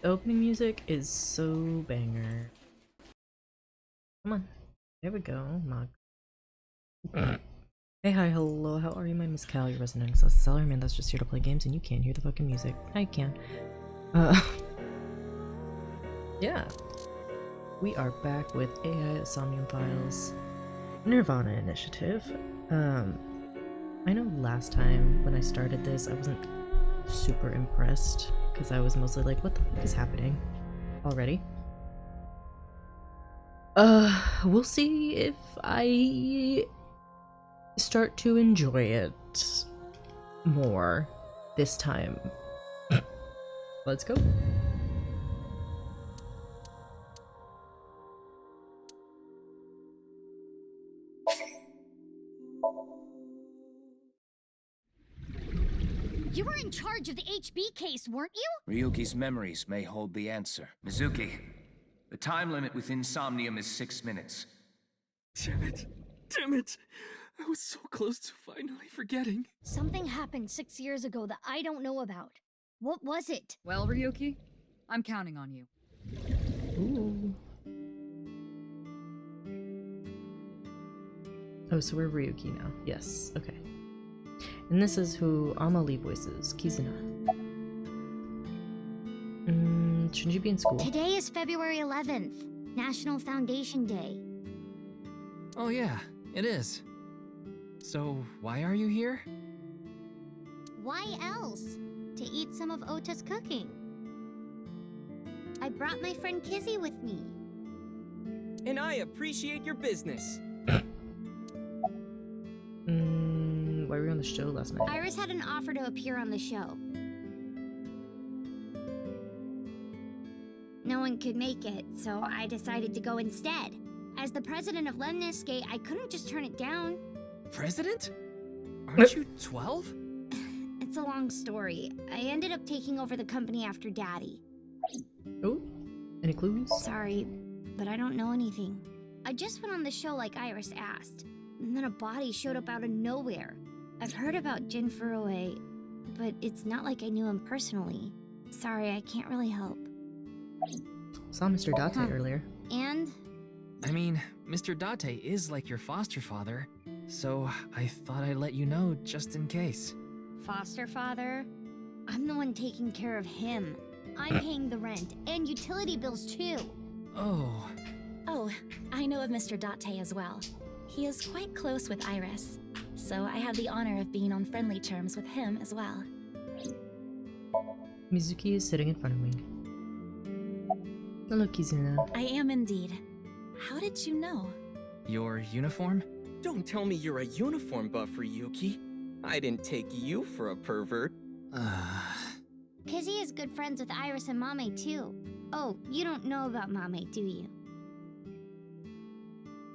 The opening music is so banger. Come on. There we go. Mog. Hey, hi, hello, how are you? My name is Cal, your resident salary man that's just here to play games and you can't hear the fucking music. I can. Yeah. We are back with AItSF Files nirvanA initiative. I know last time when I started this, I wasn't super impressed because I was mostly like, what the fuck is happening already? We'll see if I start to enjoy it more this time. Let's go. You were in charge of the HB case, weren't you? Ryuki's memories may hold the answer. Mizuki, the time limit with Insomnium is 6 minutes. Damn it. Damn it. I was so close to finally forgetting. Something happened 6 years ago that I don't know about. What was it? Well, Ryuki, I'm counting on you. Ooh. Oh, so we're Ryuki now. Yes, okay. And this is who Amalie voices, Kizuna. Shouldn't you be in school? Today is February 11th, National Foundation Day. Oh yeah, it is. So, why are you here? Why else? To eat some of Ota's cooking. I brought my friend Kizzy with me. And I appreciate your business. Why were you on the show last night? Iris had an offer to appear on the show. No one could make it, so I decided to go instead. As the president of Lemniscate, I couldn't just turn it down. President? Aren't you 12? It's a long story. I ended up taking over the company after Daddy. Oh, any clues? Sorry, but I don't know anything. I just went on the show like Iris asked, and then a body showed up out of nowhere. I've heard about Jin Furue, but it's not like I knew him personally. Sorry, I can't really help. Saw Mr. Date earlier. And? I mean, Mr. Date is like your foster father, so I thought I'd let you know just in case. Foster father? I'm the one taking care of him. I'm paying the rent and utility bills too. Oh. Oh, I know of Mr. Date as well. He is quite close with Iris, so I have the honor of being on friendly terms with him as well. Mizuki is sitting in front of me. Hello, Kizuna. I am indeed. How did you know? Your uniform? Don't tell me you're a uniform buff, Ryuki. I didn't take you for a pervert. Kizzy is good friends with Iris and Mame too. Oh, you don't know about Mame, do you?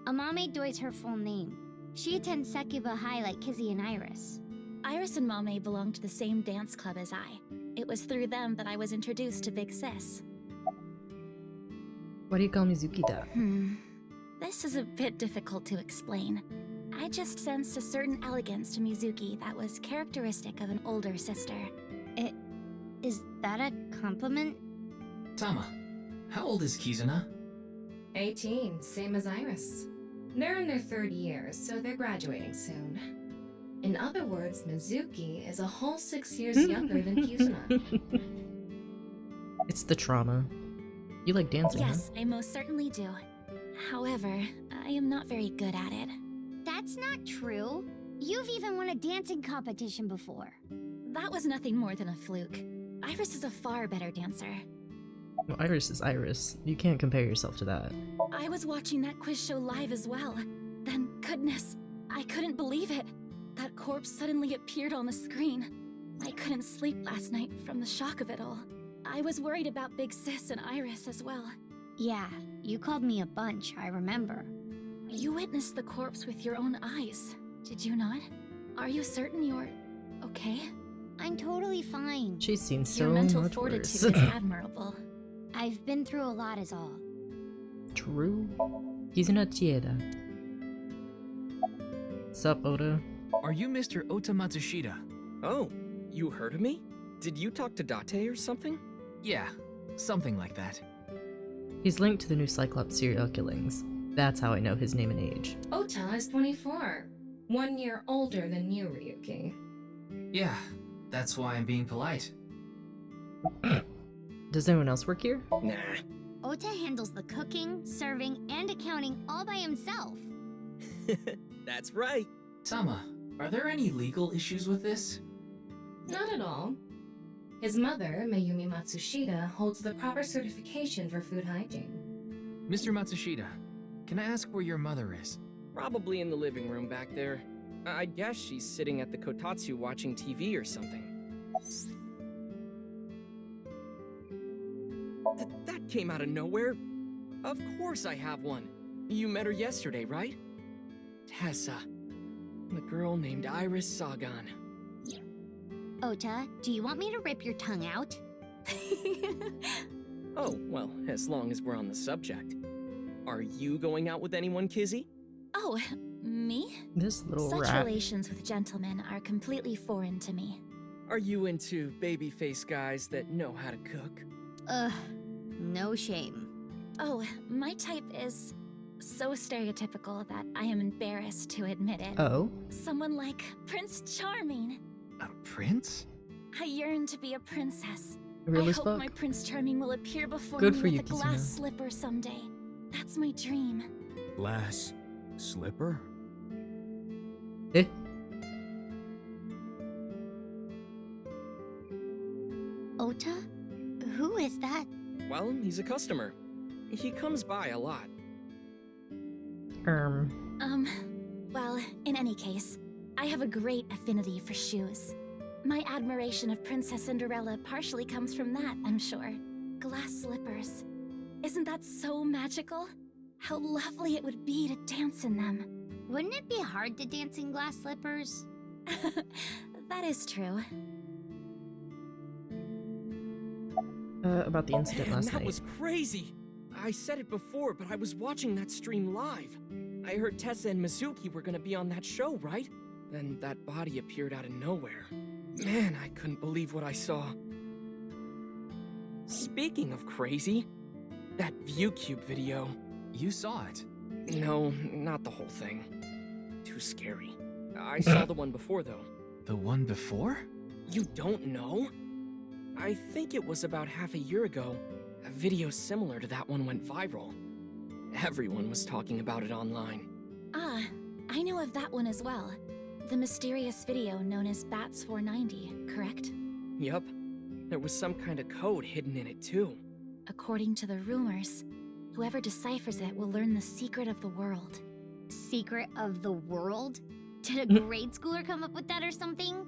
Amame Doi's her full name. She attends Sekiba High like Kizzy and Iris. Iris and Mame belong to the same dance club as I. It was through them that I was introduced to Big Sis. Why do you call Mizuki that? This is a bit difficult to explain. I just sensed a certain elegance to Mizuki that was characteristic of an older sister. Is that a compliment? Tama, how old is Kizuna? 18, same as Iris. They're in their third year, so they're graduating soon. In other words, Mizuki is a whole 6 years younger than Kizuna. It's the trauma. You like dancing, Yes, I most certainly do. However, I am not very good at it. That's not true. You've even won a dancing competition before. That was nothing more than a fluke. Iris is a far better dancer. Well, Iris is Iris. You can't compare yourself to that. I was watching that quiz show live as well. Then, goodness, I couldn't believe it. That corpse suddenly appeared on the screen. I couldn't sleep last night from the shock of it all. I was worried about Big Sis and Iris as well. Yeah, you called me a bunch, I remember. You witnessed the corpse with your own eyes, did you not? Are you certain you're okay? I'm totally fine. She's seen so Your mental much fortitude worse. is admirable. I've been through a lot is all. True. Kizuna Chieda. Sup, Oda? Are you Mr. Ota Matsushita? Oh, you heard of me? Did you talk to Date or something? Yeah. Something like that. He's linked to the new Cyclops serial killings. That's how I know his name and age. Ota is 24. 1 year older than you, Ryuki. Yeah, that's why I'm being polite. Does anyone else work here? Nah. Ota handles the cooking, serving, and accounting all by himself. That's right. Tama, are there any legal issues with this? Not at all. His mother, Mayumi Matsushita, holds the proper certification for food hygiene. Mr. Matsushita, can I ask where your mother is? Probably in the living room back there. I guess she's sitting at the kotatsu watching TV or something. That came out of nowhere. Of course I have one. You met her yesterday, right? Tessa. The girl named Iris Sagan. Ota, do you want me to rip your tongue out? Oh, well, as long as we're on the subject. Are you going out with anyone, Kizzy? Oh, me? This little Such rat. relations with gentlemen are completely foreign to me. Are you into babyface guys that know how to cook? Ugh, no shame. Oh, my type is so stereotypical that I am embarrassed to admit it. Oh? Someone like Prince Charming. A prince? I yearn to be a princess. Really, I hope Spock? my Prince Charming will appear before Good me for with you, a glass Kizuna. slipper someday. That's my dream. Glass slipper? Eh? Ota? Who is that? Well, he's a customer. He comes by a lot. Well, in any case, I have a great affinity for shoes. My admiration of Princess Cinderella partially comes from that, I'm sure. Glass slippers. Isn't that so magical? How lovely it would be to dance in them. Wouldn't it be hard to dance in glass slippers? That is true. About the incident Man, last that night. was crazy! I said it before, but I was watching that stream live. I heard Tessa and Mizuki were gonna be on that show, right? Then that body appeared out of nowhere. Man, I couldn't believe what I saw. Speaking of crazy, that ViewCube video. You saw it. No, not the whole thing. Too scary. I saw the one before, though. The one before? You don't know? I think it was about half a year ago. A video similar to that one went viral. Everyone was talking about it online. Ah, I know of that one as well. The mysterious video known as Bats 490, correct? Yup. There was some kind of code hidden in it, too. According to the rumors, whoever deciphers it will learn the secret of the world. Secret of the world? Did a grade schooler come up with that or something?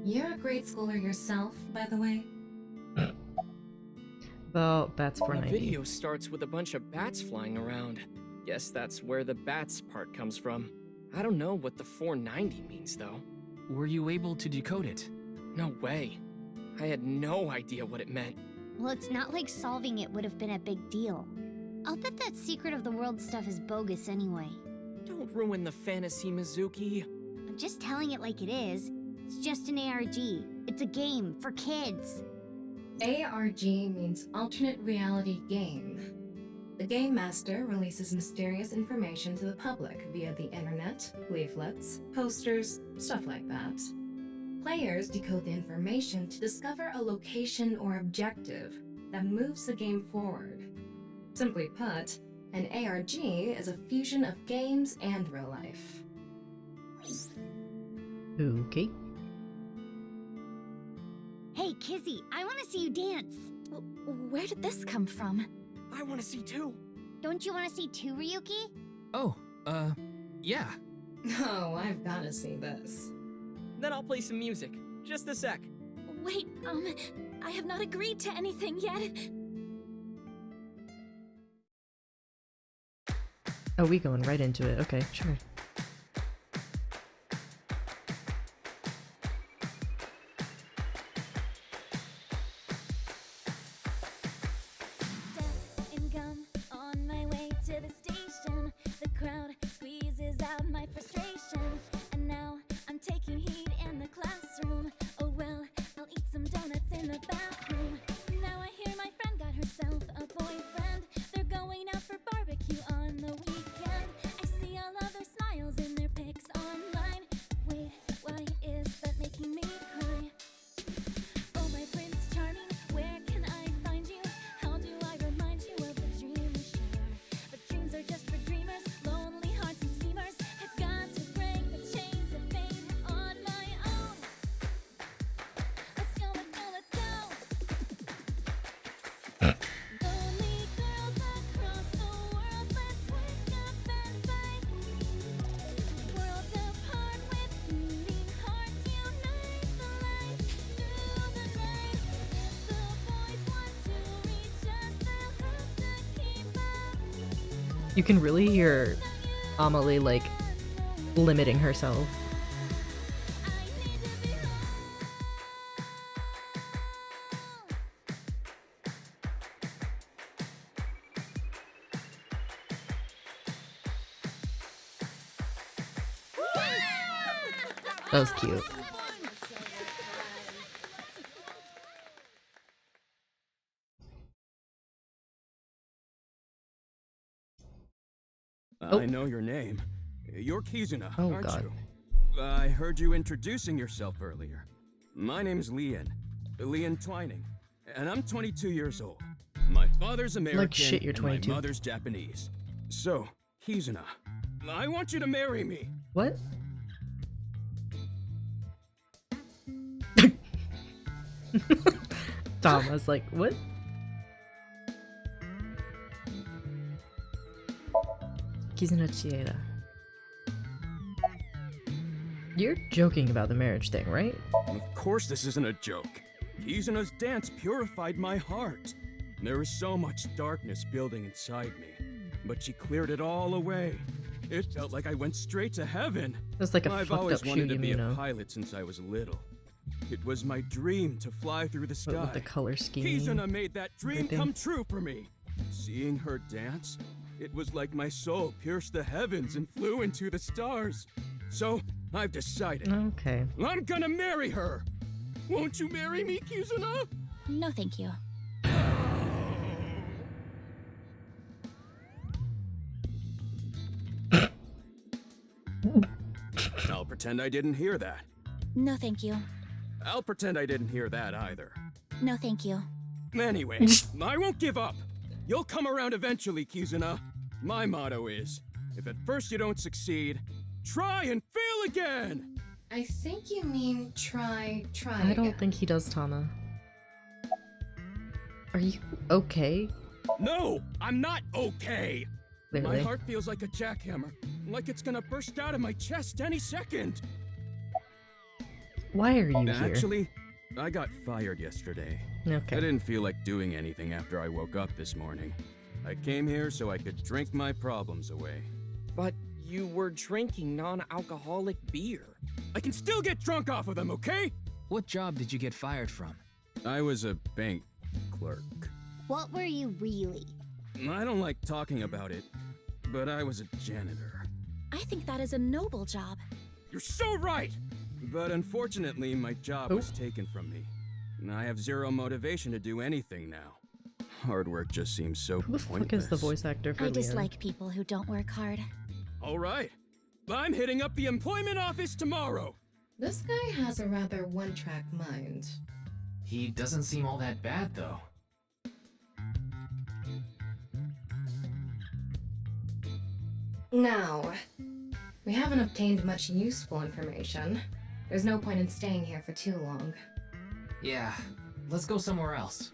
You're a grade schooler yourself, by the way. Well, Bats The 490. video starts with a bunch of bats flying around. Guess that's where the bats part comes from. I don't know what the 490 means, though. Were you able to decode it? No way. I had no idea what it meant. Well, it's not like solving it would have been a big deal. I'll bet that secret of the world stuff is bogus anyway. Don't ruin the fantasy, Mizuki. I'm just telling it like it is. It's just an ARG. It's a game for kids. ARG means Alternate Reality Game. The Game Master releases mysterious information to the public via the internet, leaflets, posters, stuff like that. Players decode the information to discover a location or objective that moves the game forward. Simply put, an ARG is a fusion of games and real life. Okay. Hey, Kizzy, I want to see you dance. Where did this come from? I want to see too. Don't you want to see too, Ryuki? Oh, yeah. Oh, I've gotta see this. Then I'll play some music. Just a sec. Wait, I have not agreed to anything yet. Oh, we going right into it. Okay, sure. And gum on my way to the station. The crowd squeezes out my frustration. And now I'm taking heat in the classroom. Oh well, I'll eat some donuts in the bathroom. Now I hear my friend got her You can really hear Amelie, like, limiting herself. That was cute. Oh. I know your name. You're Kizuna, Oh, aren't God. you? I heard you introducing yourself earlier. My name's Leon. Leon Twining. And I'm 22 years old. My father's American Like shit, you're and 22. my mother's Japanese. So, Kizuna, I want you to marry me. What? Tom was like, what? Kizuna Chieda. You're joking about the marriage thing, right? Of course this isn't a joke. Kizuna's dance purified my heart. There was so much darkness building inside me, but she cleared it all away. It felt like I went straight to heaven. That's like a I've fucked always up wanted shoe, to be you a know. pilot since I was little. It was my dream to fly through the But sky. with the color scheme. Kizuna made that dream everything. come true for me. Seeing her dance, it was like my soul pierced the heavens and flew into the stars. So, I've decided. Okay. I'm gonna marry her. Won't you marry me, Kizuna? No, thank you. I'll pretend I didn't hear that. No, thank you. I'll pretend I didn't hear that either. No, thank you. Anyway, I won't give up. You'll come around eventually, Kizuna. My motto is, if at first you don't succeed, try and fail again! I think you mean try I don't again. think he does, Tama. Are you okay? No, I'm not okay! My Clearly. heart feels like a jackhammer, like it's gonna burst out of my chest any second. Why are you here? Actually, I got fired yesterday. I Okay. didn't feel like doing anything after I woke up this morning. I came here so I could drink my problems away. But you were drinking non-alcoholic beer. I can still get drunk off of them, okay? What job did you get fired from? I was a bank clerk. What were you really? I don't like talking about it, but I was a janitor. I think that is a noble job. You're so right! But unfortunately, my job was taken from me. I have zero motivation to do anything now. Hard work just seems so Who the fuck pointless. is the voice actor for I Leon? dislike people who don't work hard. All right. I'm hitting up the employment office tomorrow. This guy has a rather one-track mind. He doesn't seem all that bad, though. Now, we haven't obtained much useful information. There's no point in staying here for too long. Yeah, let's go somewhere else.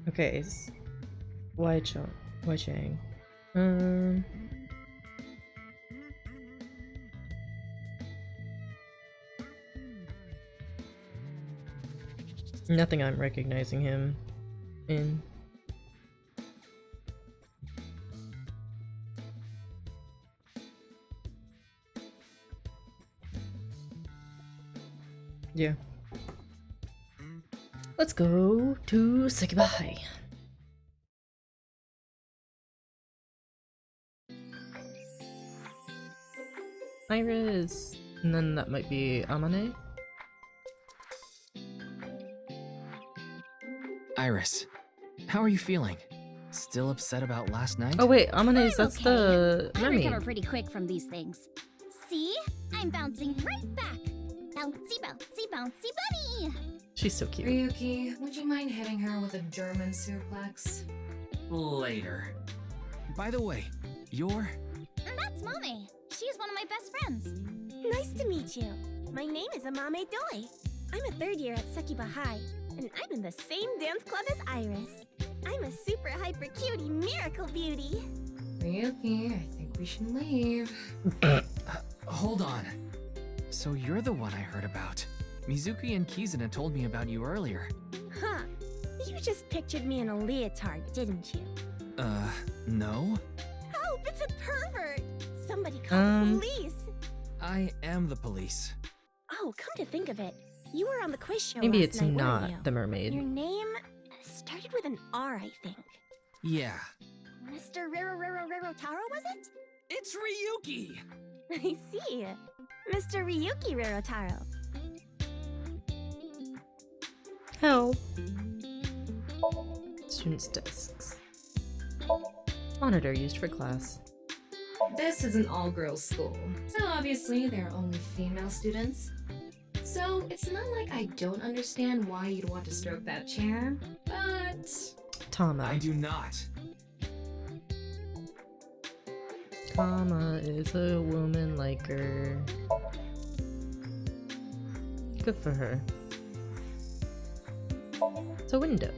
Okay. Why Chang? Nothing I'm recognizing him in. Yeah. Let's go to Sekiba High. Iris. And then that might be Amane. Iris, how are you feeling? Still upset about last night? Oh wait, Amane's, that's okay. the I mermaid. recover pretty quick from these things. See? I'm bouncing right back. Bouncy, bouncy, bouncy bunny! She's so cute. Ryuki, would you mind hitting her with a German suplex? Later. By the way, you're... That's Mame. She's one of my best friends. Nice to meet you. My name is Amame Doi. I'm a third year at Sekiba High, and I'm in the same dance club as Iris. I'm a super hyper cutie miracle beauty. Ryuki, I think we should leave. Hold on. So you're the one I heard about. Mizuki and Kizuna told me about you earlier. Huh. You just pictured me in a leotard, didn't you? No? Help! It's a pervert! Somebody call the police! I am the police. Oh, come to think of it, you were on the quiz show Maybe last it's night, not weren't you? the mermaid. Your name started with an R, I think. Yeah. Mr. Rero Taro, was it? It's Ryuki! I see. Mr. Ryuki Rerotaro. Help. Students' desks. Monitor used for class. This is an all-girls school, so obviously there are only female students. So it's not like I don't understand why you'd want to stroke that chair, but... Tama. I do not. Tama is a woman like her. Good for her. It's a window.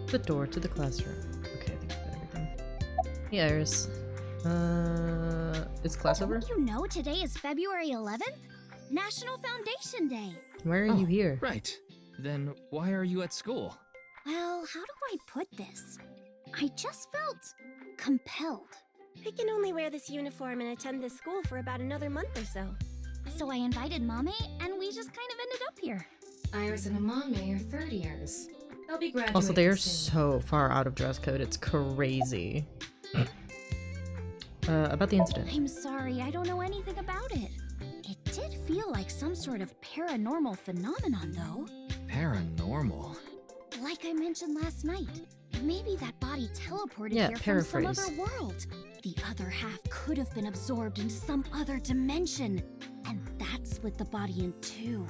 The door to the classroom. Okay, I think I've got everything. Hey, Iris. Is class over? Don't you know today is February 11th? National Foundation Day. Why are you here? Right. Then why are you at school? Well, how do I put this? I just felt compelled. I can only wear this uniform and attend this school for about another month or so. So I invited Mame, and we just kind of ended up here. Iris and Amame are third years. They'll be graduating Also, they are soon. so far out of dress code, it's crazy. About the incident. I'm sorry, I don't know anything about it. It did feel like some sort of paranormal phenomenon, though. Paranormal? Like I mentioned last night, maybe that body teleported Yeah, here paraphrase. from some other world. The other half could have been absorbed into some other dimension, and that's split the body in two.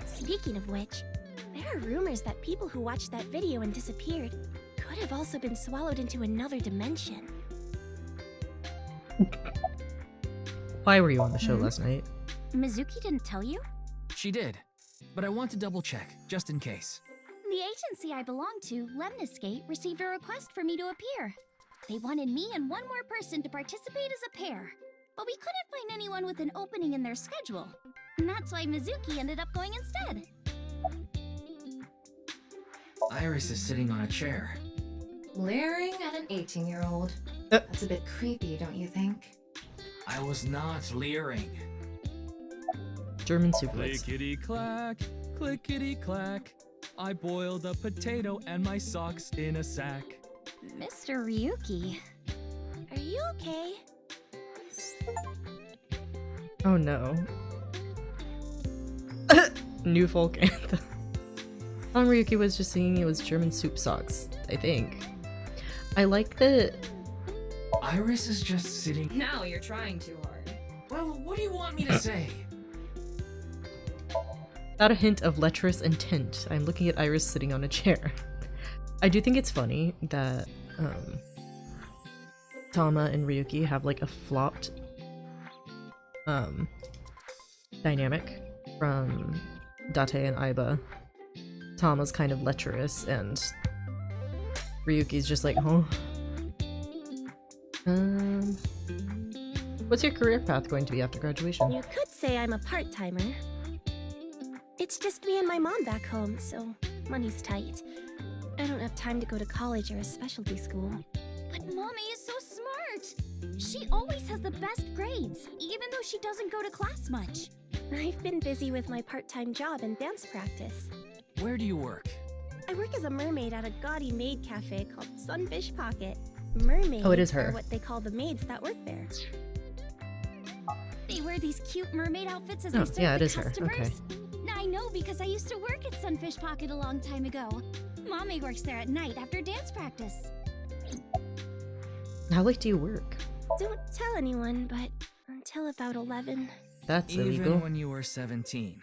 Speaking of which, there are rumors that people who watched that video and disappeared could have also been swallowed into another dimension. Why were you on the show last night? Mizuki didn't tell you? She did. But I want to double check, just in case. The agency I belong to, Lemniscate, received a request for me to appear. They wanted me and one more person to participate as a pair, but we couldn't find anyone with an opening in their schedule. And that's why Mizuki ended up going instead. Iris is sitting on a chair. Glaring at an 18-year-old. That's a bit creepy, don't you think? I was not leering. German suplex. Clickety-clack, clickety-clack. I boiled a potato and my socks in a sack. Mr. Ryuki. Are you okay? Oh no. New folk anthem. Ryuki was just singing it was German soup socks, I think. I like that. Iris is just sitting. Now you're trying too hard. Well, what do you want me to say? Without a hint of lecherous intent, I'm looking at Iris sitting on a chair. I do think it's funny that Tama and Ryuki have like a flopped dynamic from Date and Aiba. Tama's kind of lecherous and Ryuki's just like, huh? What's your career path going to be after graduation? You could say I'm a part-timer. It's just me and my mom back home, so money's tight. I don't have time to go to college or a specialty school. But Mommy is so smart. She always has the best grades, even though she doesn't go to class much. I've been busy with my part-time job and dance practice. Where do you work? I work as a mermaid at a gaudy maid cafe called Sunfish Pocket. Mermaids Oh, it is her. are what they call the maids that work there. They wear these cute mermaid outfits as Oh, they serve yeah, it the is her. customers. Okay. I know because I used to work at Sunfish Pocket a long time ago. Mommy works there at night after dance practice. How late do you work? Don't tell anyone, but until about 11. That's Even illegal. when you were 17.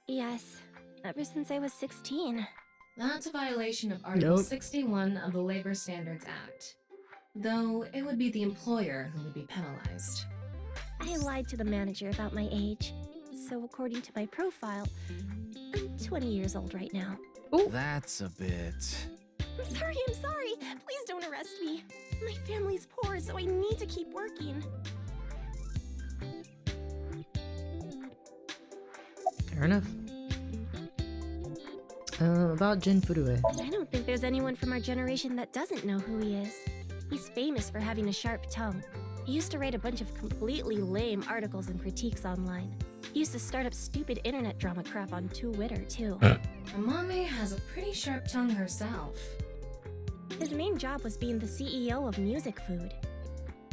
Yes, ever since I was 16. That's a violation of Article Nope. 61 of the Labor Standards Act. Though it would be the employer who would be penalized. I lied to the manager about my age. So according to my profile, I'm 20 years old right now. That's a bit. I'm sorry. Please don't arrest me. My family's poor, so I need to keep working. Fair enough. About Jin Furue. I don't think there's anyone from our generation that doesn't know who he is. He's famous for having a sharp tongue. He used to write a bunch of completely lame articles and critiques online. He used to start up stupid internet drama crap on Twitter, too. Amame has a pretty sharp tongue herself. His main job was being the CEO of Music Food.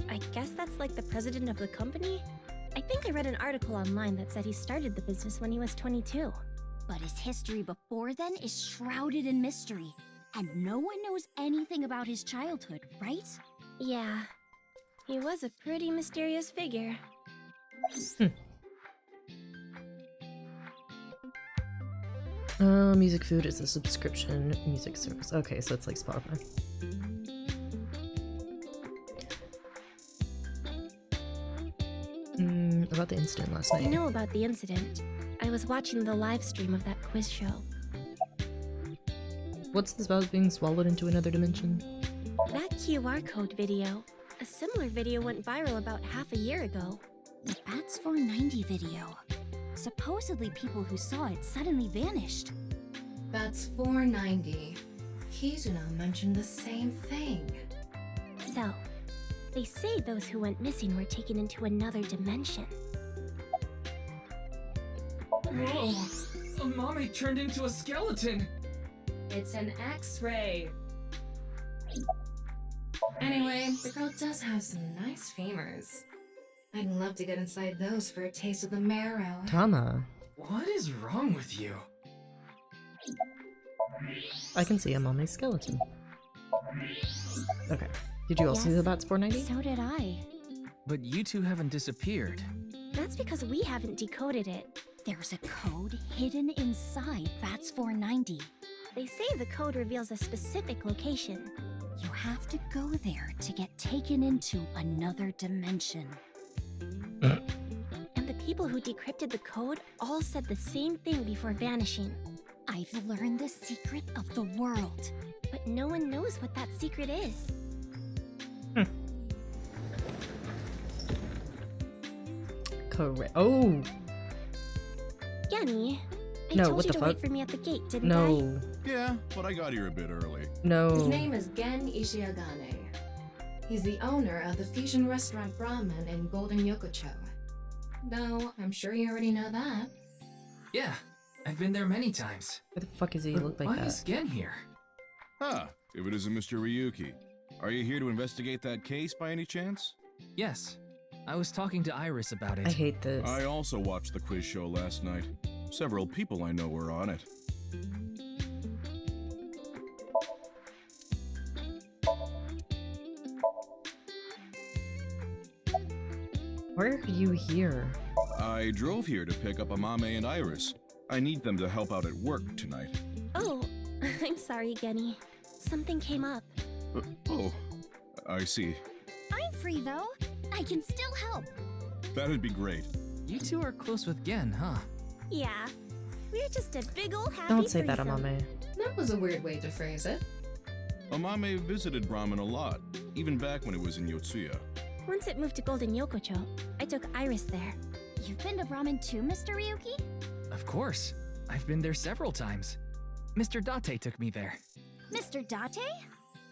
I guess that's like the president of the company? I think I read an article online that said he started the business when he was 22. But his history before then is shrouded in mystery, and no one knows anything about his childhood, right? Yeah, he was a pretty mysterious figure. Music Food is a subscription music service. Okay, so it's like Spotify. About the incident last night. I know about the incident. I was watching the live stream of that quiz show. What's this about being swallowed into another dimension? That QR code video. A similar video went viral about half a year ago. The Bats 490 video. Supposedly people who saw it suddenly vanished. That's 490. Kizuna mentioned the same thing. So, they say those who went missing were taken into another dimension. Whoa! Amame turned into a skeleton! It's an X-ray. Anyway, the girl does have some nice femurs. I'd love to get inside those for a taste of the marrow. Tama. What is wrong with you? I can see Amame's skeleton. Okay. Did you also see the Bats 490? So did I. But you two haven't disappeared. That's because we haven't decoded it. There's a code hidden inside Bats 490. They say the code reveals a specific location. You have to go there to get taken into another dimension. And the people who decrypted the code all said the same thing before vanishing. I've learned the secret of the world. But no one knows what that secret is. Correct. Oh! Genny, I No, told what you the to wait fuck? for me at the gate, didn't No. Yeah, but I got here a bit early. No. His name is Gen Ishiagane. He's the owner of the fusion restaurant Brahman in Golden Yokocho. Though, I'm sure you already know that. Yeah, I've been there many times. Why the fuck does he look like Why that? is Gen here? Huh, if it isn't Mr. Ryuki. Are you here to investigate that case by any chance? Yes, I was talking to Iris about it. I hate this. I also watched the quiz show last night. Several people I know were on it. Why are you here? I drove here to pick up Amame and Iris. I need them to help out at work tonight. Oh, I'm sorry, Genny. Something came up. Oh, I see. I'm free though. I can still help. That'd be great. You two are close with Gen, huh? Yeah, we're just a big ol' happy Don't say that, threesome. Amame. That was a weird way to phrase it. Amame visited Brahman a lot, even back when it was in Yotsuya. Once it moved to Golden Yokocho, I took Iris there. You've been to ramen too, Mr. Ryuki? Of course. I've been there several times. Mr. Date took me there. Mr. Date?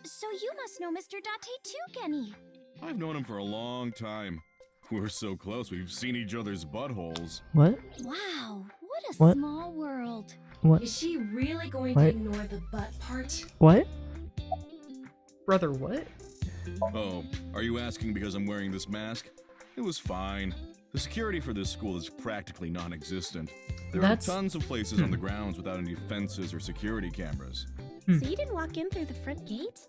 So you must know Mr. Date too, Genny. I've known him for a long time. We're so close, we've seen each other's buttholes. What? Wow, what a What? small world. What? Is she really going What? to ignore the butt part? What? Brother, what? Oh, are you asking because I'm wearing this mask? It was fine. The security for this school is practically non-existent. There That's- are tons of places on the grounds without any fences or security cameras. So you didn't walk in through the front gate?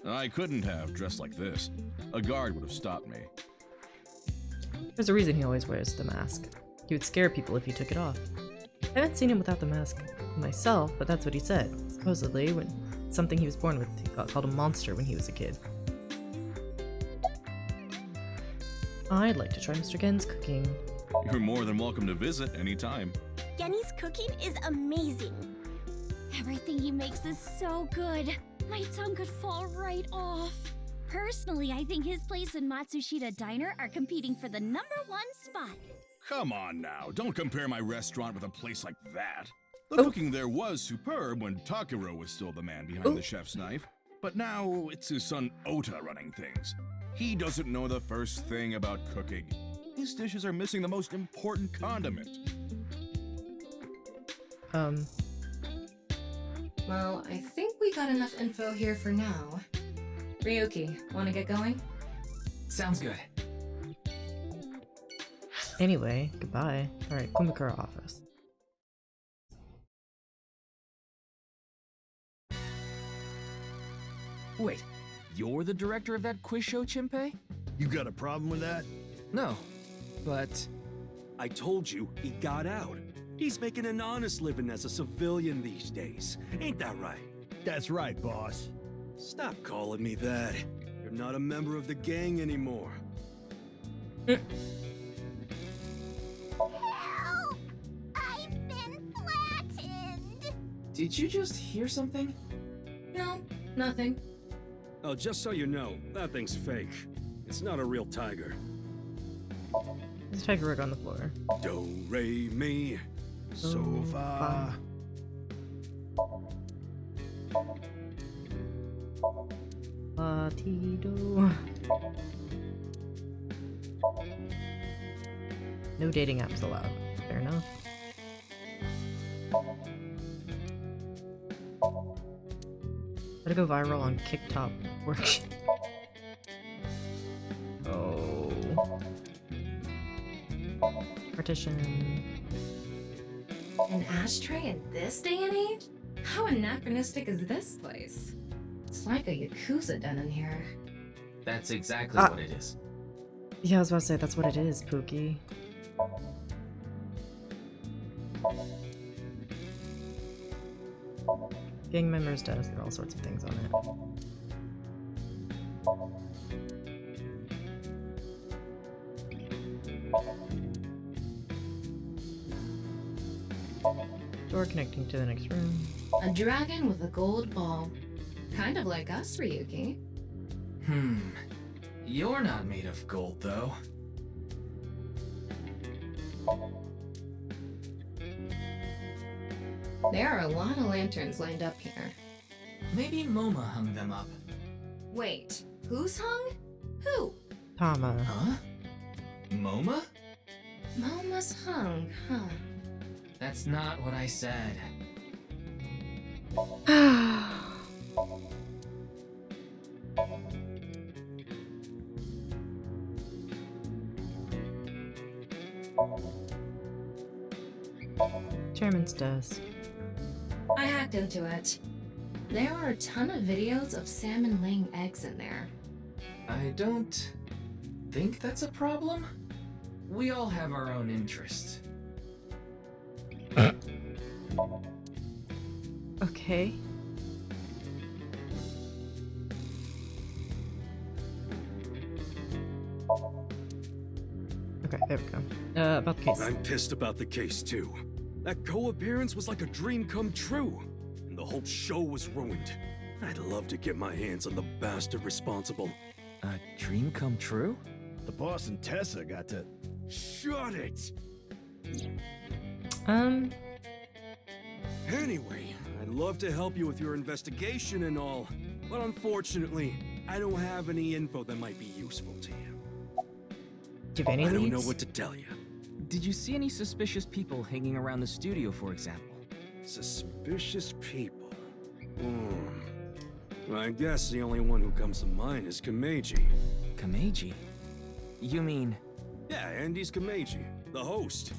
I couldn't have dressed like this. A guard would have stopped me. There's a reason he always wears the mask. He would scare people if he took it off. I haven't seen him without the mask myself, but that's what he said. Supposedly, when something he was born with, he got called a monster when he was a kid. I'd like to try Mr. Gen's cooking. You're more than welcome to visit anytime. Genny's cooking is amazing. Everything he makes is so good. My tongue could fall right off. Personally, I think his place and Matsushita Diner are competing for the #1 spot. Come on now, don't compare my restaurant with a place like that. The cooking there was superb when Takuro was still the man behind the chef's knife, but now it's his son Ota running things. He doesn't know the first thing about cooking. His dishes are missing the most important condiment. Well, I think we got enough info here for now. Ryuki, wanna get going? Sounds good. Anyway, goodbye. Alright, Kumakura office. Wait, you're the director of that quiz show, Chimpei? You got a problem with that? No, but... I told you, he got out. He's making an honest living as a civilian these days. Ain't that right? That's right, boss. Stop calling me that. You're not a member of the gang anymore. Help! I've been flattened! Did you just hear something? No, nothing. Oh, just so you know, that thing's fake. It's not a real tiger. There's a tiger rug on the floor. Do, re, mi. So far. Latido. No dating apps allowed. Fair enough. Gotta go viral on Kicktop work. Oh. Partition. An ashtray in this day and age? How anachronistic is this place? It's like a Yakuza den in here. That's exactly what it is. Yeah, I was about to say, that's what it is, Pookie. Gang members' desk, there are all sorts of things on it. Door connecting to the next room. A dragon with a gold ball. Kind of like us, Ryuki. You're not made of gold, though. There are a lot of lanterns lined up here. Maybe MoMA hung them up. Wait, who's hung? Who? Tama. Huh? MoMA? Moma's hung, huh? That's not what I said. Chairman's desk. I hacked into it. There are a ton of videos of salmon laying eggs in there. I don't think that's a problem. We all have our own interests. Okay. Okay, there we go. About the case. I'm pissed about the case, too. That co-appearance was like a dream come true, and the whole show was ruined. I'd love to get my hands on the bastard responsible. A dream come true? The boss and Tessa got to... Shut it! Anyway, I'd love to help you with your investigation and all, but unfortunately, I don't have any info that might be useful to you. Do you have any I don't leads? know what to tell you. Did you see any suspicious people hanging around the studio, for example? Suspicious people? I guess the only one who comes to mind is Kameiji. Kameiji? You mean... Yeah, Andy's Kameiji, the host.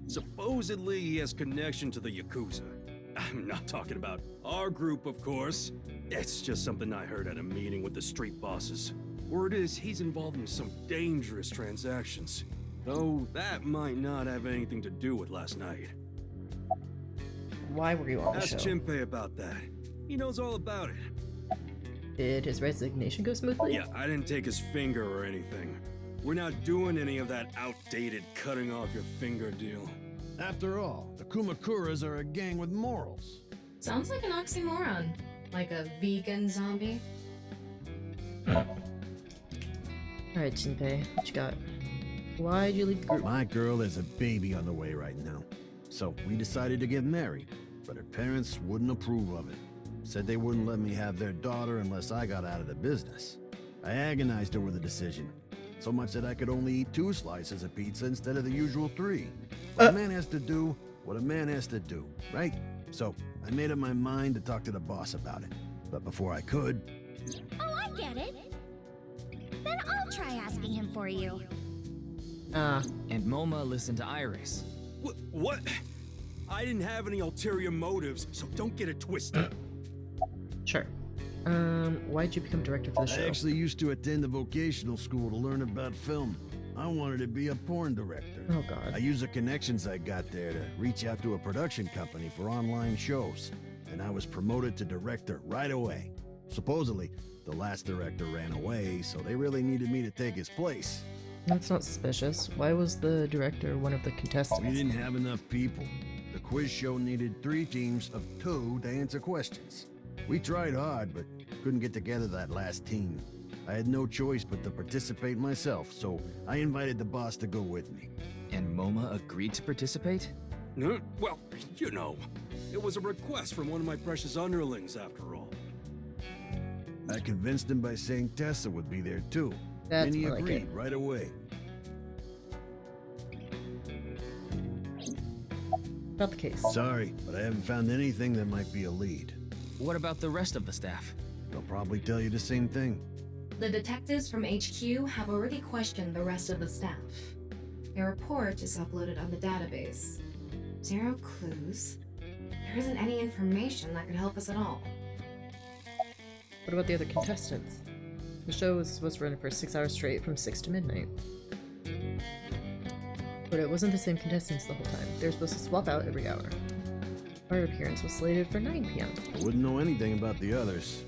Supposedly he has connection to the Yakuza. I'm not talking about our group, of course. It's just something I heard at a meeting with the street bosses. Word is he's involved in some dangerous transactions. Though that might not have anything to do with last night. Why were you on the Ask show? Chimpei about that. He knows all about it. Did his resignation go smoothly? Yeah, I didn't take his finger or anything. We're not doing any of that outdated cutting off your finger deal. After all, the Kumakuras are a gang with morals. Sounds like an oxymoron. Like a vegan zombie? Alright, Jinpei, what you got? Why'd you leave the group? My girl has a baby on the way right now. So we decided to get married, but her parents wouldn't approve of it. Said they wouldn't let me have their daughter unless I got out of the business. I agonized over the decision, so much that I could only eat 2 slices of pizza instead of the usual 3. What a man has to do, what a man has to do, right? So I made up my mind to talk to the boss about it. But before I could... Oh, I get it. Then I'll try asking him for you. And Moma listened to Iris. What? I didn't have any ulterior motives, so don't get it twisted. Sure. Why'd you become director for the show? I actually used to attend a vocational school to learn about film. I wanted to be a porn director. Oh, God. I used the connections I got there to reach out to a production company for online shows, and I was promoted to director right away. Supposedly, the last director ran away, so they really needed me to take his place. That's not suspicious. Why was the director one of the contestants? We didn't have enough people. The quiz show needed 3 teams of 2 to answer questions. We tried hard, but couldn't get together that last team. I had no choice but to participate myself, so I invited the boss to go with me. And Moma agreed to participate? Well, you know, it was a request from one of my precious underlings, after all. I convinced him by saying Tessa would be there too. That's and he more like agreed it. right away. About the case. Sorry, but I haven't found anything that might be a lead. What about the rest of the staff? They'll probably tell you the same thing. The detectives from HQ have already questioned the rest of the staff. Their report is uploaded on the database. 0 clues. There isn't any information that could help us at all. What about the other contestants? The show was supposed to run for 6 hours straight from 6 to midnight. But it wasn't the same contestants the whole time. They were supposed to swap out every hour. Our appearance was slated for 9 p.m. I wouldn't know anything about the others.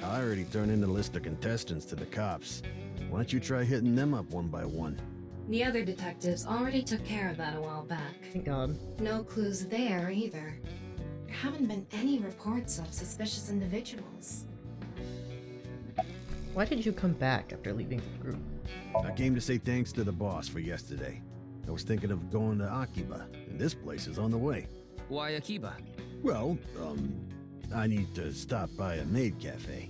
I already turned in the list of contestants to the cops. Why don't you try hitting them up one by one? The other detectives already took care of that a while back. Thank God. No clues there either. There haven't been any reports of suspicious individuals. Why did you come back after leaving the group? I came to say thanks to the boss for yesterday. I was thinking of going to Akiba, and this place is on the way. Why Akiba? Well, I need to stop by a maid cafe.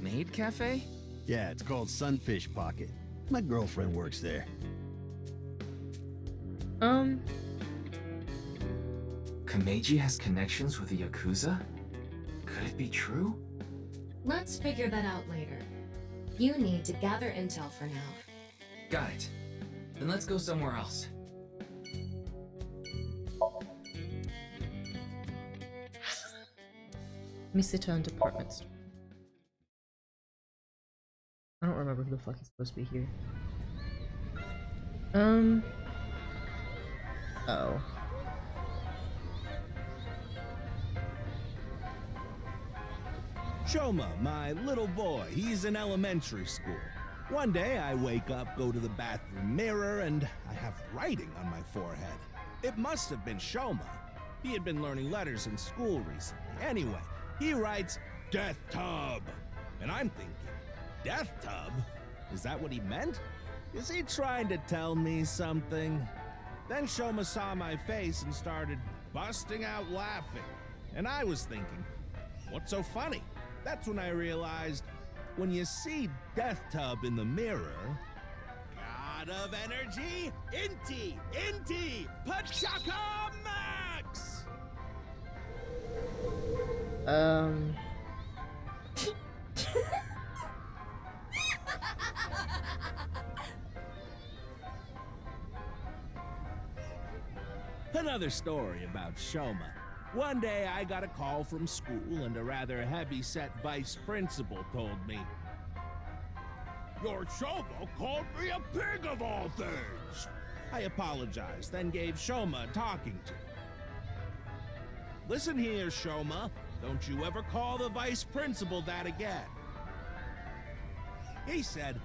Maid cafe? Yeah, it's called Sunfish Pocket. My girlfriend works there. Kameji has connections with the Yakuza? Could it be true? Let's figure that out later. You need to gather intel for now. Got it. Then let's go somewhere else. Misita Department Store. I don't remember who the fuck is supposed to be here. Oh. Shoma, my little boy, he's in elementary school. One day I wake up, go to the bathroom mirror, and I have writing on my forehead. It must have been Shoma. He had been learning letters in school recently. Anyway, he writes, Death Tub. And I'm thinking, Death Tub? Is that what he meant? Is he trying to tell me something? Then Shoma saw my face and started busting out laughing. And I was thinking, what's so funny? That's when I realized, when you see Death Tub in the mirror, God of Energy, Inti, Pachaka Max! Another story about Shoma. One day I got a call from school and a rather heavy-set vice principal told me, Your Shoma called me a pig of all things! I apologized, then gave Shoma a talking to. Listen here, Shoma. Don't you ever call the vice principal that again. He said,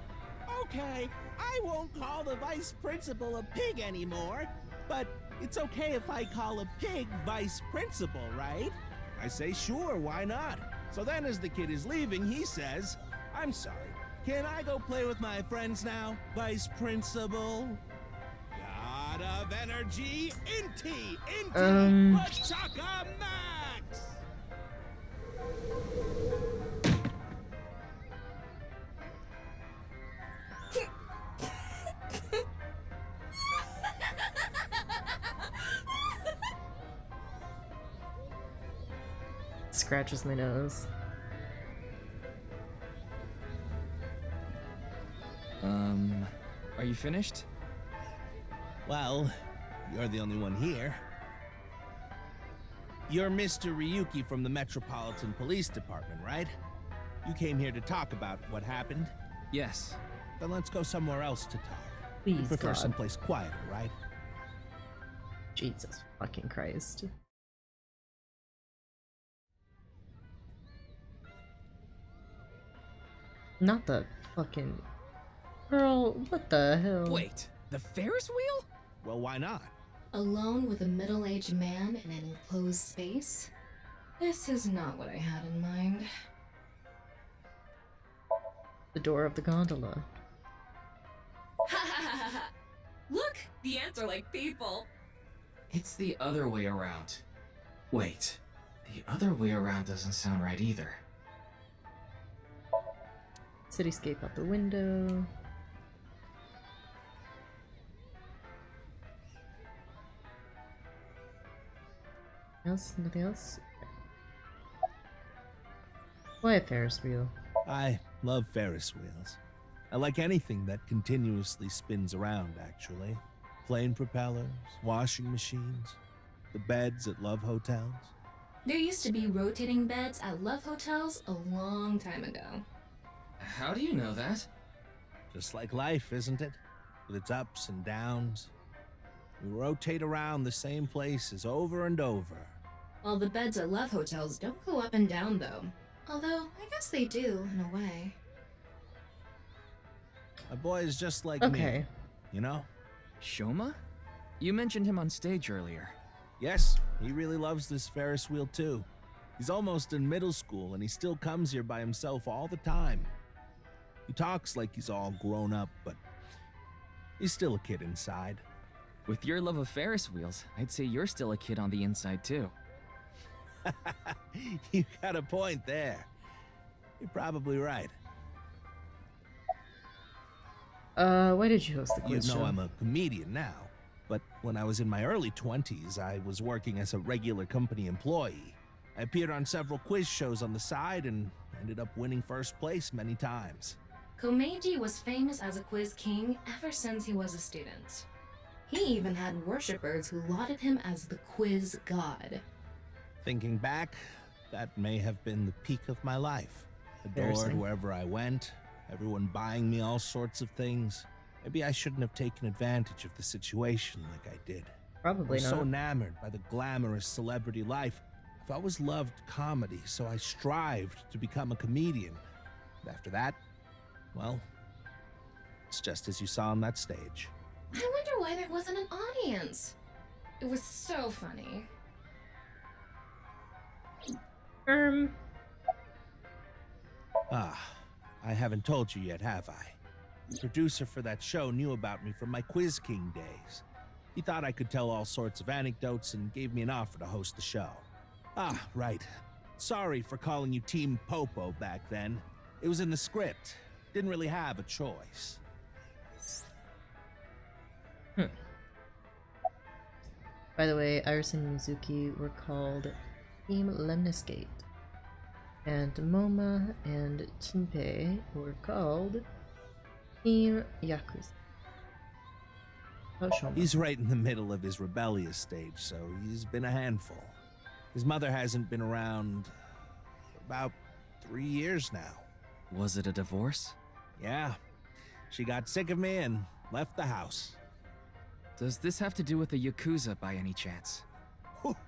Okay, I won't call the vice principal a pig anymore, but it's okay if I call a pig vice principal, right? I say, sure, why not? So then as the kid is leaving, he says, "I'm sorry, can I go play with my friends now, Vice Principal?" God of energy, Inti, Pachaka Max! Scratches my nose. Are you finished? Well, you're the only one here. You're Mr. Ryuki from the Metropolitan Police Department, right? You came here to talk about what happened? Yes. Then let's go somewhere else to talk. Please, You prefer God. someplace quieter, right? Jesus fucking Christ. Not the fucking... Girl, what the hell? Wait, the Ferris wheel? Well, why not? Alone with a middle-aged man in an enclosed space? This is not what I had in mind. The door of the gondola. Look, the ants are like people. It's the other way around. Wait, the other way around doesn't sound right either. Cityscape out the window. Nothing else? Why a Ferris wheel? I love Ferris wheels. I like anything that continuously spins around, actually. Plane propellers, washing machines, the beds at love hotels. There used to be rotating beds at love hotels a long time ago. How do you know that? Just like life, isn't it? With its ups and downs. We rotate around the same places over and over. Well, the beds at love hotels don't go up and down, though. Although, I guess they do, in a way. A boy is just like Okay. me, you know? Shoma? You mentioned him on stage earlier. Yes, he really loves this Ferris wheel too. He's almost in middle school and he still comes here by himself all the time. He talks like he's all grown up, but he's still a kid inside. With your love of Ferris wheels, I'd say you're still a kid on the inside too. You got a point there. You're probably right. Why did you host the You quiz know show? I'm a comedian now, but when I was in my early 20s, I was working as a regular company employee. I appeared on several quiz shows on the side and ended up winning first place many times. Komeiji was famous as a quiz king ever since he was a student. He even had worshippers who lauded him as the quiz god. Thinking back, that may have been the peak of my life. Adored Embarrassing. wherever I went, everyone buying me all sorts of things. Maybe I shouldn't have taken advantage of the situation like I did. Probably I was not. so enamored by the glamorous celebrity life. I've always loved comedy, so I strived to become a comedian. And after that, well, it's just as you saw on that stage. I wonder why there wasn't an audience. It was so funny. I haven't told you yet, have I? The producer for that show knew about me from my Quiz King days. He thought I could tell all sorts of anecdotes and gave me an offer to host the show. Right. Sorry for calling you Team Popo back then. It was in the script. Didn't really have a choice. By the way, Iris and Mizuki were called Team Lemniscate. And Moma and Chinpei were called Team Yakuza. Oh, Shoma. He's right in the middle of his rebellious stage, so he's been a handful. His mother hasn't been around for about 3 years now. Was it a divorce? Yeah. She got sick of me and left the house. Does this have to do with the Yakuza by any chance?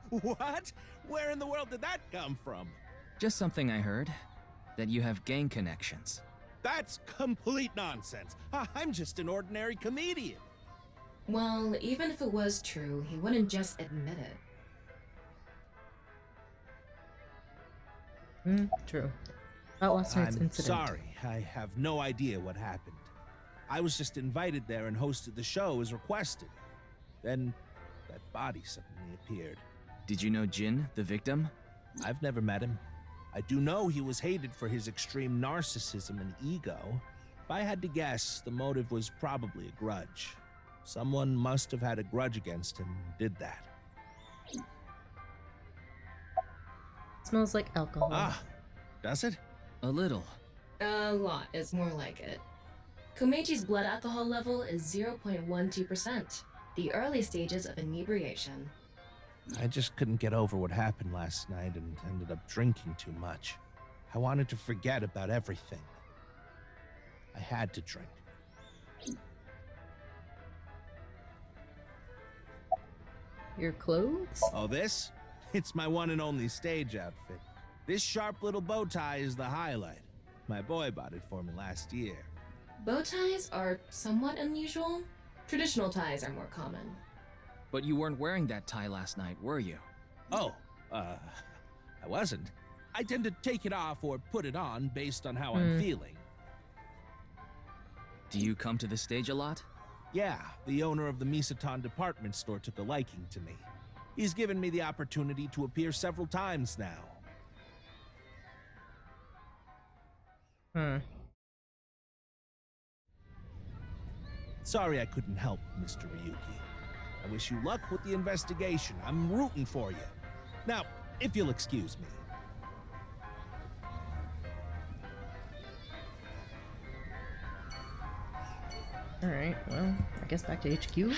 What? Where in the world did that come from? Just something I heard. That you have gang connections. That's complete nonsense. I'm just an ordinary comedian. Well, even if it was true, he wouldn't just admit it. True. About last night's I'm incident. sorry, I have no idea what happened. I was just invited there and hosted the show as requested. Then, that body suddenly appeared. Did you know Jin, the victim? I've never met him. I do know he was hated for his extreme narcissism and ego. If I had to guess, the motive was probably a grudge. Someone must have had a grudge against him and did that. Smells like alcohol. Ah, does it? A little. A lot is more like it. Komechi's blood alcohol level is 0.12%, the early stages of inebriation. I just couldn't get over what happened last night and ended up drinking too much. I wanted to forget about everything. I had to drink. Your clothes? Oh, this? It's my one and only stage outfit. This sharp little bow tie is the highlight. My boy bought it for me last year. Bow ties are somewhat unusual. Traditional ties are more common. But you weren't wearing that tie last night, were you? Oh, I wasn't. I tend to take it off or put it on based on how I'm feeling. Do you come to the stage a lot? Yeah, the owner of the Misaton department store took a liking to me. He's given me the opportunity to appear several times now. Sorry I couldn't help, Mr. Ryuki. I wish you luck with the investigation. I'm rooting for you. Now, if you'll excuse me. Alright, well, I guess back to HQ?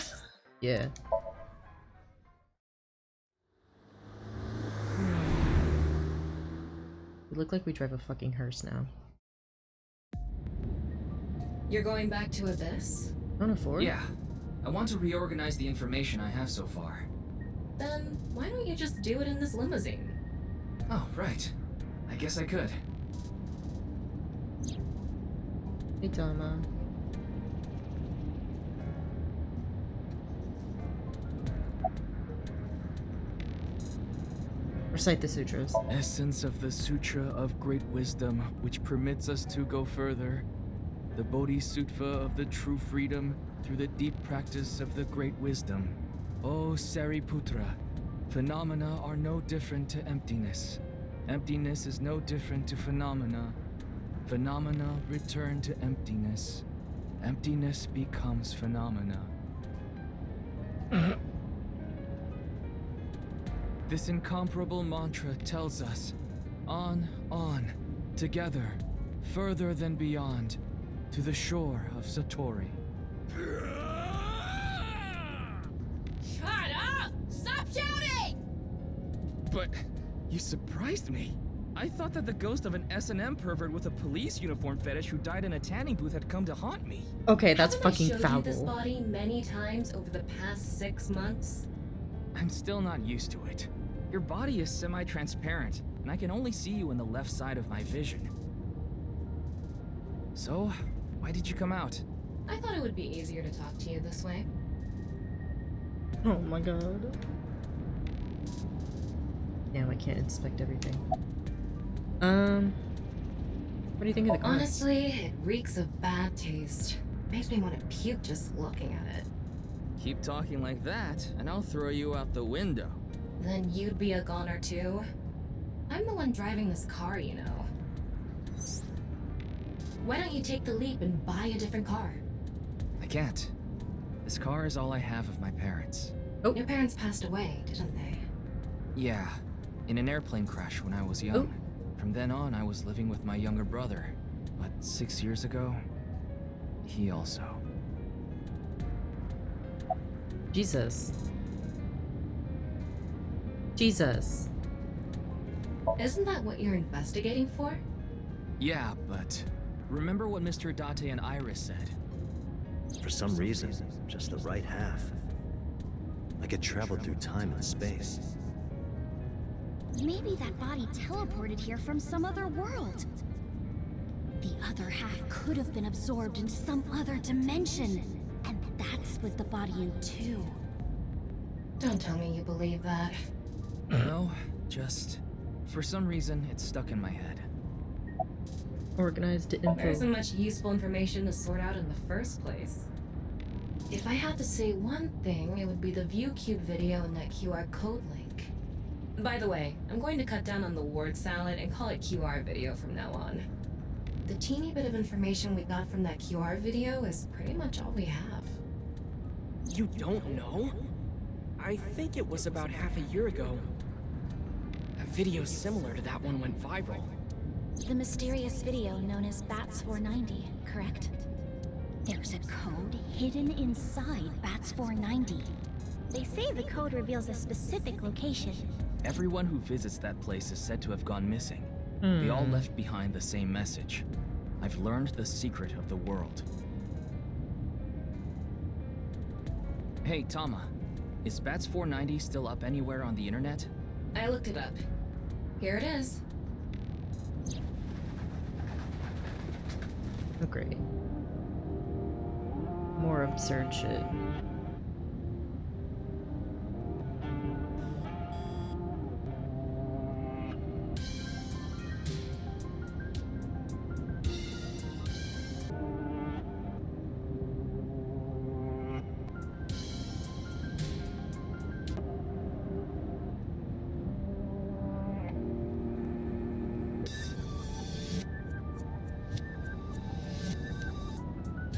Yeah. We look like we drive a fucking hearse now. You're going back to Abyss? On a Ford? Yeah. I want to reorganize the information I have so far. Then why don't you just do it in this limousine? Oh, right. I guess I could. Hey, Tama. Recite the sutras. Essence of the Sutra of Great Wisdom, which permits us to go further. The Bodhisattva of the true freedom through the deep practice of the Great Wisdom. O Sariputra, phenomena are no different to emptiness. Emptiness is no different to phenomena. Phenomena return to emptiness. Emptiness becomes phenomena. This incomparable mantra tells us, on, together, further than beyond, to the shore of Satori. Shut up! Stop shouting! But you surprised me. I thought that the ghost of an S&M pervert with a police uniform fetish who died in a tanning booth had come to haunt me. Okay, that's Haven't fucking I showed foul. you this body many times over the past 6 months? I'm still not used to it. Your body is semi-transparent, and I can only see you in the left side of my vision. So, why did you come out? I thought it would be easier to talk to you this way. Oh my god. Now I can't inspect everything. What do you think of the car? Honestly, it reeks of bad taste. Makes me want to puke just looking at it. Keep talking like that, and I'll throw you out the window. Then you'd be a goner too? I'm the one driving this car, you know. Why don't you take the leap and buy a different car? I can't. This car is all I have of my parents. Oh. Your parents passed away, didn't they? Yeah, in an airplane crash when I was young. Oh. From then on, I was living with my younger brother. But 6 years ago, he also. Jesus. Jesus. Isn't that what you're investigating for? Yeah, but remember what Mr. Date and Iris said? For some reason, just the right half. Like it traveled through time and space. Maybe that body teleported here from some other world. The other half could have been absorbed into some other dimension, and that split the body in two. Don't tell me you believe that. No, just For some reason, it's stuck in my head. Organized info. There isn't much useful information to sort out in the first place. If I had to say one thing, it would be the ViewCube video and that QR code link. By the way, I'm going to cut down on the word salad and call it QR video from now on. The teeny bit of information we got from that QR video is pretty much all we have. You don't know? I think it was about half a year ago. A video similar to that one went viral. The mysterious video known as Bats 490, correct? There's a code hidden inside Bats 490. They say the code reveals a specific location. Everyone who visits that place is said to have gone missing. They all left behind the same message. I've learned the secret of the world. Hey, Tama. Is Bats 490 still up anywhere on the internet? I looked it up. Here it is. Oh, great. More absurd shit.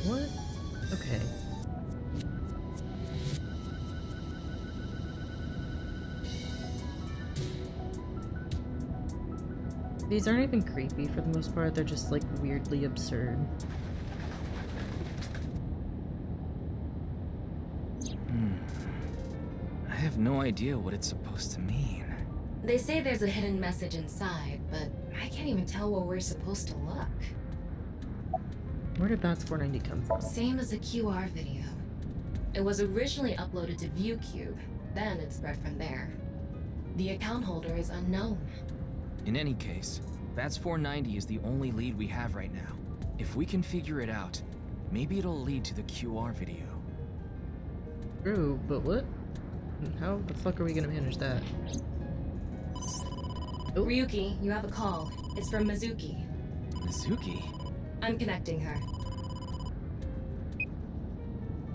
What? Okay. These aren't even creepy for the most part, they're just like weirdly absurd. I have no idea what it's supposed to mean. They say there's a hidden message inside, but I can't even tell where we're supposed to look. Where did Bats 490 come from? Same as the QR video. It was originally uploaded to ViewCube, then it spread from there. The account holder is unknown. In any case, Bats 490 is the only lead we have right now. If we can figure it out, maybe it'll lead to the QR video. True, but what? How the fuck are we gonna manage that? Oh. Ryuki, you have a call. It's from Mizuki. Mizuki? I'm connecting her.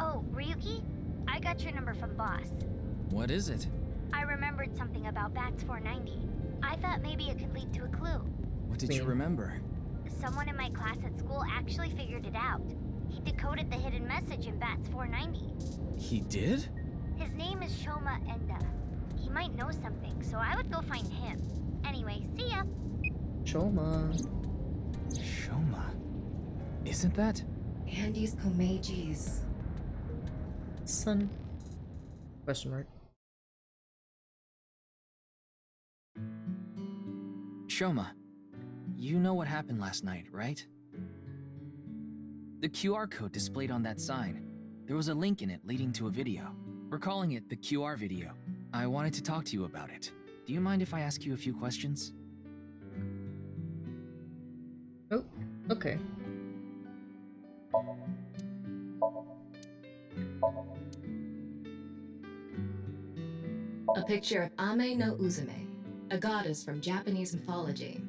Oh, Ryuki? I got your number from Boss. What is it? I remembered something about Bats 490. I thought maybe it could lead to a clue. What did you remember? Someone in my class at school actually figured it out. He decoded the hidden message in Bats 490. He did? His name is Shoma Enda. He might know something, so I would go find him. Anyway, see ya. Shoma. Shoma? Isn't that? Andy's Komeji's son? Question mark. Shoma, you know what happened last night, right? The QR code displayed on that sign. There was a link in it leading to a video. We're calling it the QR video. I wanted to talk to you about it. Do you mind if I ask you a few questions? Oh, okay. A picture of Ame no Uzume, a goddess from Japanese mythology.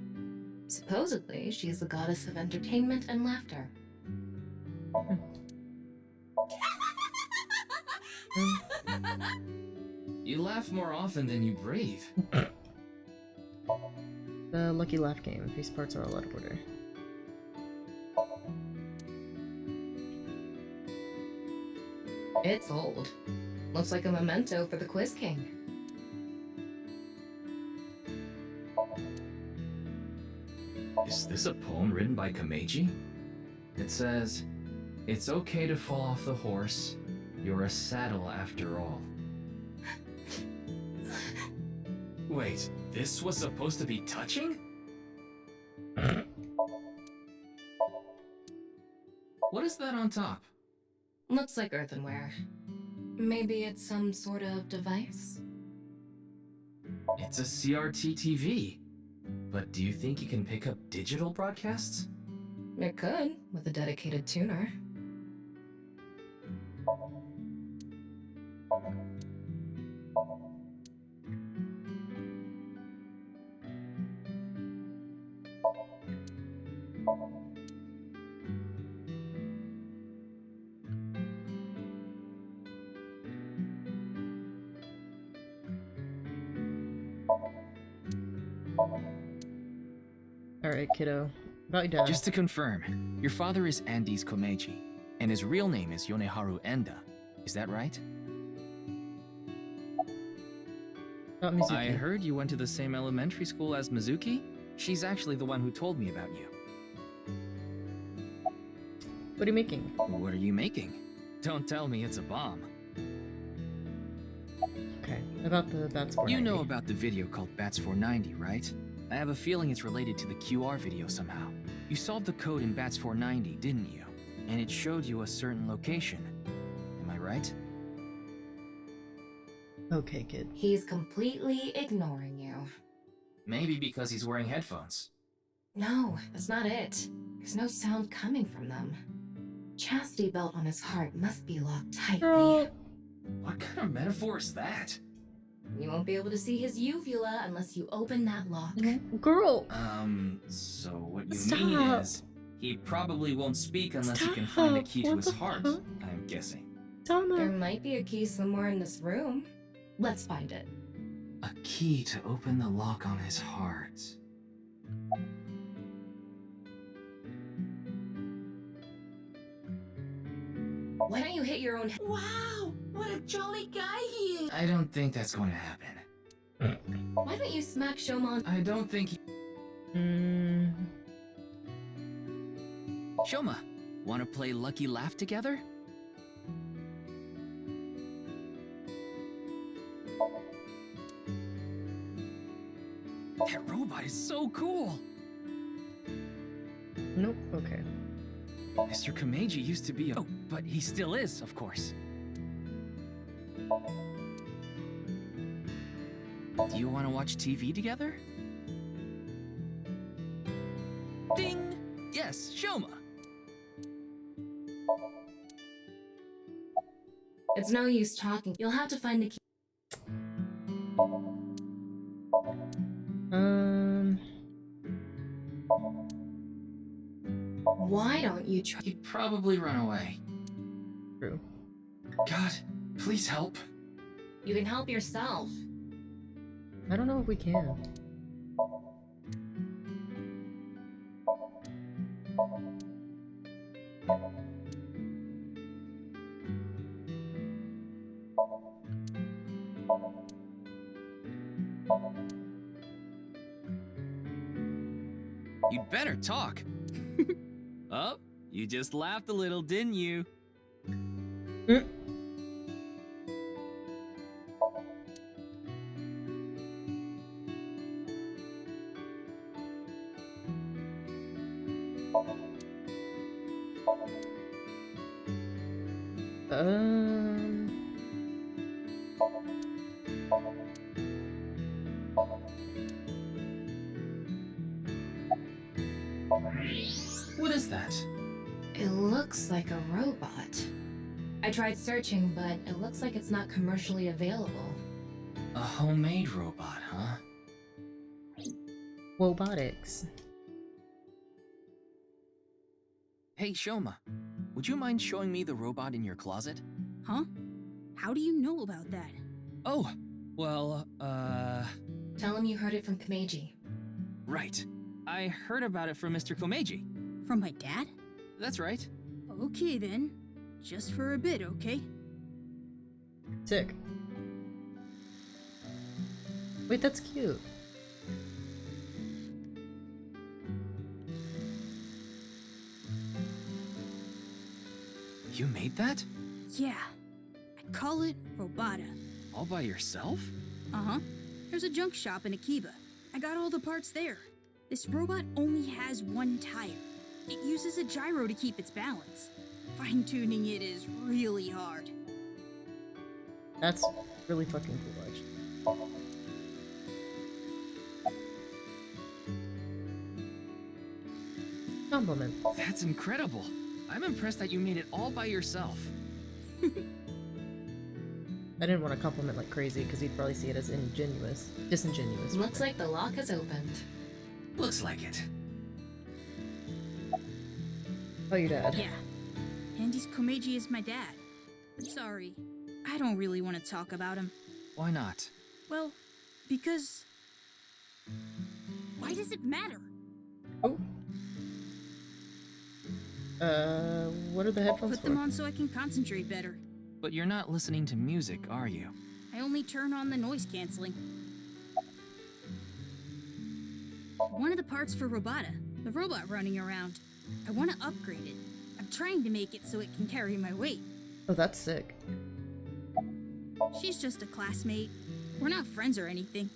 Supposedly, she is the goddess of entertainment and laughter. You laugh more often than you breathe. The Lucky Laugh game. These parts are all out of order. It's old. Looks like a memento for the Quiz King. Is this a poem written by Komeiji? It says, "It's okay to fall off the horse. You're a saddle after all." Wait, this was supposed to be touching? What is that on top? Looks like earthenware. Maybe it's some sort of device? It's a CRT TV. But do you think you can pick up digital broadcasts? It could, with a dedicated tuner. Alright, kiddo. About your dad. Just to confirm, your father is Andes Komeiji, and his real name is Yoneharu Enda. Is that right? About Mizuki. I heard you went to the same elementary school as Mizuki? She's actually the one who told me about you. What are you making? What are you making? Don't tell me it's a bomb. Okay, about the Bats 490. You know about the video called Bats 490, right? I have a feeling it's related to the QR video somehow. You solved the code in Bats 490, didn't you? And it showed you a certain location. Am I right? Okay, kid. He's completely ignoring you. Maybe because he's wearing headphones. No, that's not it. There's no sound coming from them. Chastity belt on his heart must be locked tightly. Girl. What kind of metaphor is that? You won't be able to see his uvula unless you open that lock. Girl! So what you Stop. mean is, he probably won't speak unless he can find a key to his heart, I'm guessing. There might be a key somewhere in this room. Let's find it. A key to open the lock on his heart. Why don't you hit your own head? Wow, what a jolly guy he is! I don't think that's going to happen. Why don't you smack Shomon? I don't think he... Shoma, wanna play Lucky Laugh together? That robot is so cool! Nope, okay. Mr. Komeiji used to be a... Oh, but he still is, of course. Do you want to watch TV together? Ding! Yes, Shoma! It's no use talking. You'll have to find the key. Why don't you try? He'd probably run away. True. God, please help. You can help yourself. I don't know if we can. You'd better talk. Oh, you just laughed a little, didn't you? What is that? It looks like a robot. I tried searching, but it looks like it's not commercially available. A homemade robot, huh? Robotics. Hey, Shoma, would you mind showing me the robot in your closet? Huh? How do you know about that? Oh, well, Tell him you heard it from Komeiji. Right. I heard about it from Mr. Komeiji. From my dad? That's right. Okay then. Just for a bit, okay? Sick. Wait, that's cute. You made that? Yeah. I call it Robata. All by yourself? Uh-huh. There's a junk shop in Akiba. I got all the parts there. This robot only has one tire. It uses a gyro to keep its balance. Fine-tuning it is really hard. That's really fucking cool, actually. Compliment. That's incredible. I'm impressed that you made it all by yourself. I didn't want to compliment like crazy because he'd probably see it as disingenuous. Looks like the lock has opened. Looks like it. Oh, your dad. Yeah. Andy's Komeiji is my dad. But sorry, I don't really want to talk about him. Why not? Well, because... Why does it matter? Oh. What are the headphones Put them for? on so I can concentrate better. But you're not listening to music, are you? I only turn on the noise canceling. One of the parts for nirvanA, the robot running around. I want to upgrade it. I'm trying to make it so it can carry my weight. Oh, that's sick. She's just a classmate. We're not friends or anything.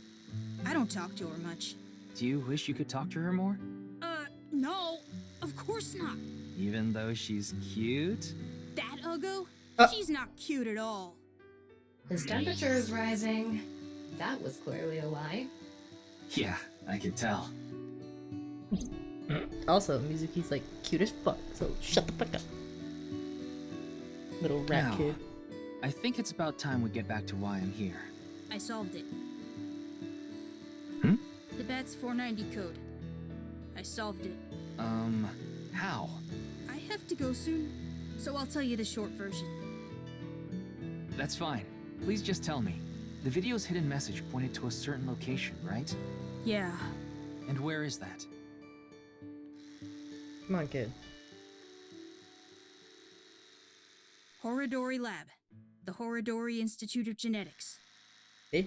I don't talk to her much. Do you wish you could talk to her more? No. Of course not. Even though she's cute? That Uggo? She's not cute at all. His temperature is rising. That was clearly a lie. Yeah, I could tell. Also, Mizuki's like cute as fuck, so shut the fuck up. Little rat Now, kid. I think it's about time we get back to why I'm here. I solved it. Hmm? The BATS 490 code. I solved it. How? I have to go soon, so I'll tell you the short version. That's fine. Please just tell me. The video's hidden message pointed to a certain location, right? Yeah. And where is that? Come on, kid. Horodori Lab. The Horodori Institute of Genetics. Eh?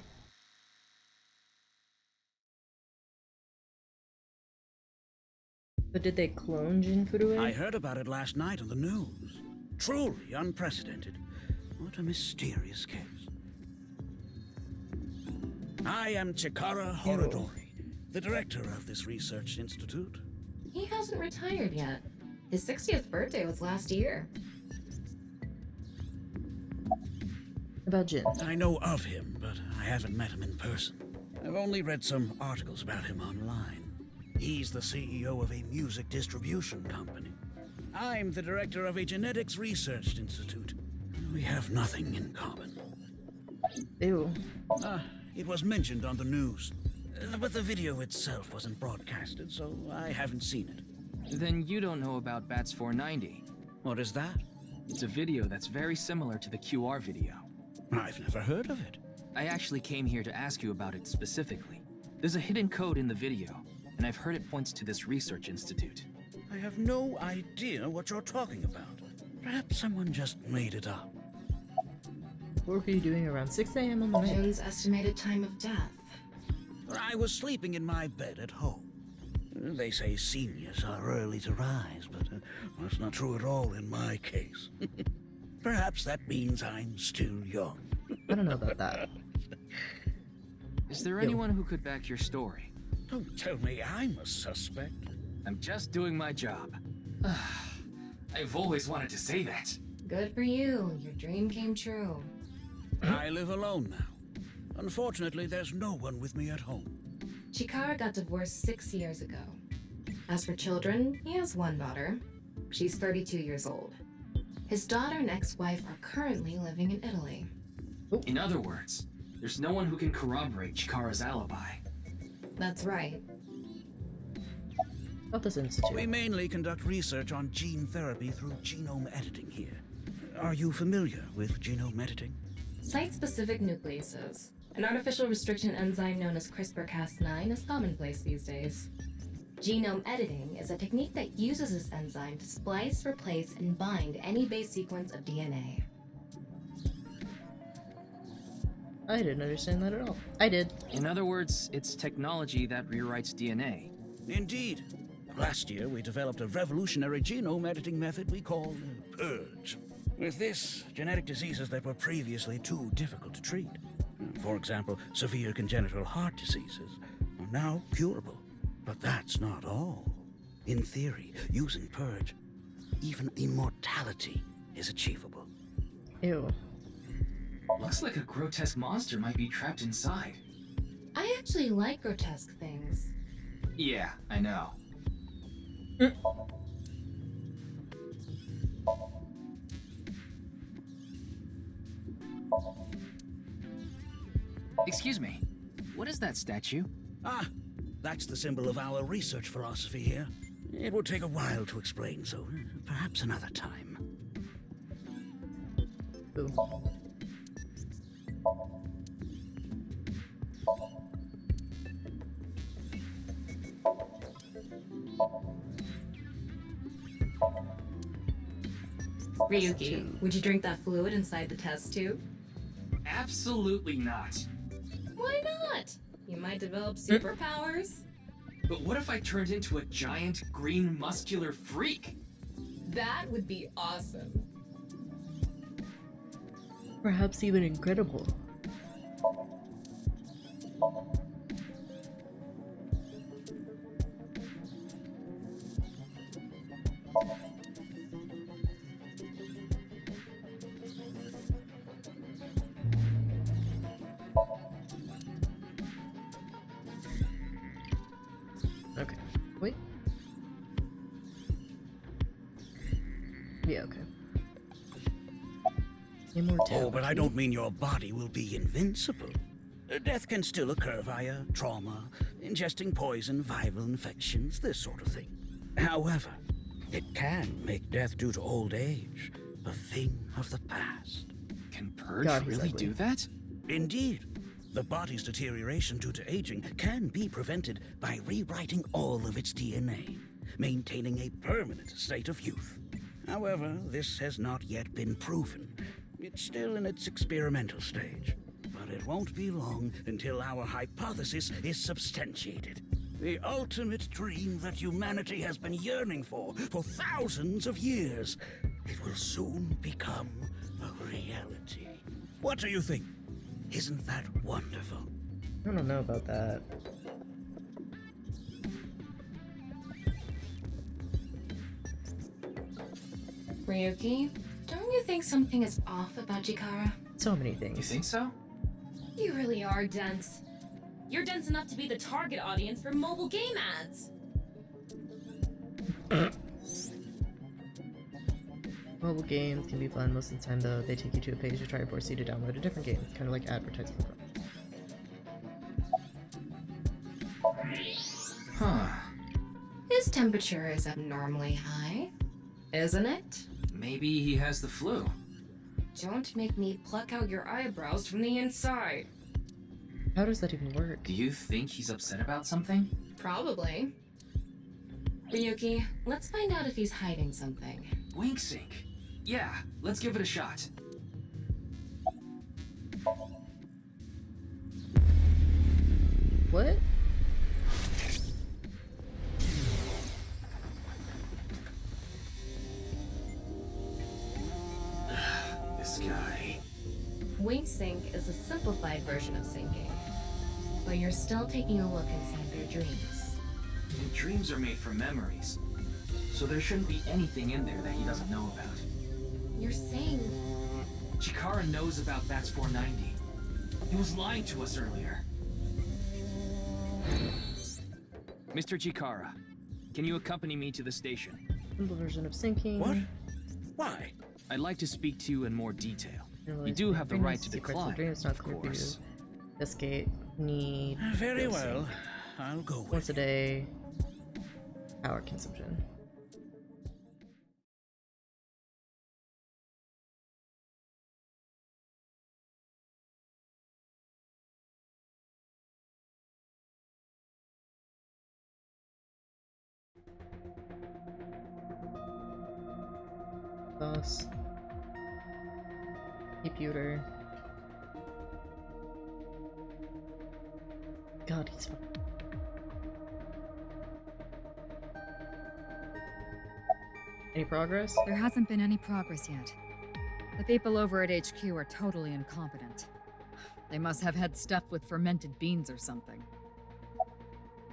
But did they clone Jin Furue? I heard about it last night on the news. Truly unprecedented. What a mysterious case. I am Chikara Horodori, the director of this research institute. He hasn't retired yet. His 60th birthday was last year. About Jin. I know of him, but I haven't met him in person. I've only read some articles about him online. He's the CEO of a music distribution company. I'm the director of a genetics research institute. We have nothing in common. Ew. It was mentioned on the news, but the video itself wasn't broadcasted, so I haven't seen it. Then you don't know about BATS 490. What is that? It's a video that's very similar to the QR video. I've never heard of it. I actually came here to ask you about it specifically. There's a hidden code in the video, and I've heard it points to this research institute. I have no idea what you're talking about. Perhaps someone just made it up. What were you doing around 6 a.m. on the night? Jin's estimated time of death. I was sleeping in my bed at home. They say seniors are early to rise, but that's not true at all in my case. Perhaps that means I'm still young. I don't know about that. Is there anyone who could back your story? Don't tell me I'm a suspect. I'm just doing my job. I've always wanted to say that. Good for you. Your dream came true. I live alone now. Unfortunately, there's no one with me at home. Chikara got divorced 6 years ago. As for children, he has one daughter. She's 32 years old. His daughter and ex-wife are currently living in Italy. In other words, there's no one who can corroborate Chikara's alibi. That's right. About this institute. We mainly conduct research on gene therapy through genome editing here. Are you familiar with genome editing? Site-specific nucleases. An artificial restriction enzyme known as CRISPR-Cas9 is commonplace these days. Genome editing is a technique that uses this enzyme to splice, replace, and bind any base sequence of DNA. I didn't understand that at all. I did. In other words, it's technology that rewrites DNA. Indeed. Last year, we developed a revolutionary genome editing method we call PURGE. With this, genetic diseases that were previously too difficult to treat, for example, severe congenital heart diseases, are now curable. But that's not all. In theory, using PURGE, even immortality is achievable. Ew. Looks like a grotesque monster might be trapped inside. I actually like grotesque things. Yeah, I know. Excuse me, what is that statue? Ah, that's the symbol of our research philosophy here. It would take a while to explain, so perhaps another time. Ooh. Ryuki, would you drink that fluid inside the test tube? Absolutely not. Why not? You might develop superpowers. But what if I turned into a giant green muscular freak? That would be awesome. Perhaps even incredible. Okay. Wait. Yeah, okay. Immortality. Oh, but I don't mean your body will be invincible. Death can still occur via trauma, ingesting poison, viral infections, this sort of thing. However, it can make death due to old age a thing of the past. Can Purge really do that? Indeed. The body's deterioration due to aging can be prevented by rewriting all of its DNA, maintaining a permanent state of youth. However, this has not yet been proven. It's still in its experimental stage. But it won't be long until our hypothesis is substantiated. The ultimate dream that humanity has been yearning for thousands of years. It will soon become a reality. What do you think? Isn't that wonderful? I don't know about that. Ryuki, don't you think something is off about Chikara? So many things. You think so? You really are dense. You're dense enough to be the target audience for mobile game ads. Mobile games can be fun most of the time, though. They take you to a page to try to force you to download a different game. It's kind of like advertising. Huh. His temperature is abnormally high, isn't it? Maybe he has the flu. Don't make me pluck out your eyebrows from the inside. How does that even work? Do you think he's upset about something? Probably. Ryuki, let's find out if he's hiding something. Wink sync. Yeah, let's give it a shot. What? This guy. Wing sync is a simplified version of syncing, but you're still taking a look inside their dreams. And dreams are made from memories, so there shouldn't be anything in there that he doesn't know about. You're saying... Chikara knows about Bats 490. He was lying to us earlier. Mr. Chikara, can you accompany me to the station? Simple version of syncing. What? Why? I'd like to speak to you in more detail. You do have the right to decline, of course. Escape. Need... Very well. I'll go with once a day. Power consumption. Boss. Computer. God, he's fine. Any progress? There hasn't been any progress yet. The people over at HQ are totally incompetent. They must have had stuff with fermented beans or something.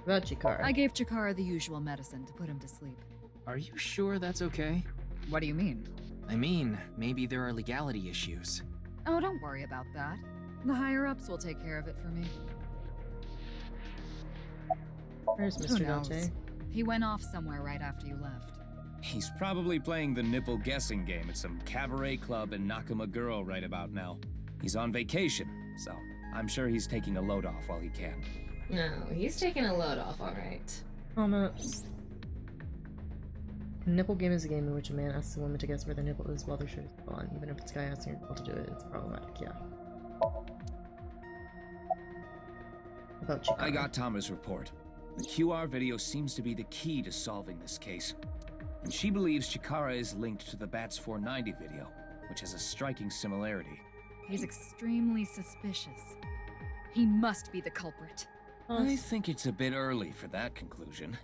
About Chikara. I gave Chikara the usual medicine to put him to sleep. Are you sure that's okay? What do you mean? I mean, maybe there are legality issues. Oh, don't worry about that. The higher-ups will take care of it for me. Where's Who Mr. knows? Dante? He went off somewhere right after you left. He's probably playing the nipple guessing game at some cabaret club in Nakamaguro right about now. He's on vacation, so I'm sure he's taking a load off while he can. No, he's taking a load off, alright. Nipple game is a game in which a man asks a woman to guess where their nipple is while their shirt is on. Even if it's a guy asking a girl to do it, it's problematic, yeah. About Chikara. I got Tama's report. The QR video seems to be the key to solving this case. And she believes Chikara is linked to the Bats 490 video, which has a striking similarity. He's extremely suspicious. He must be the culprit. I think it's a bit early for that conclusion.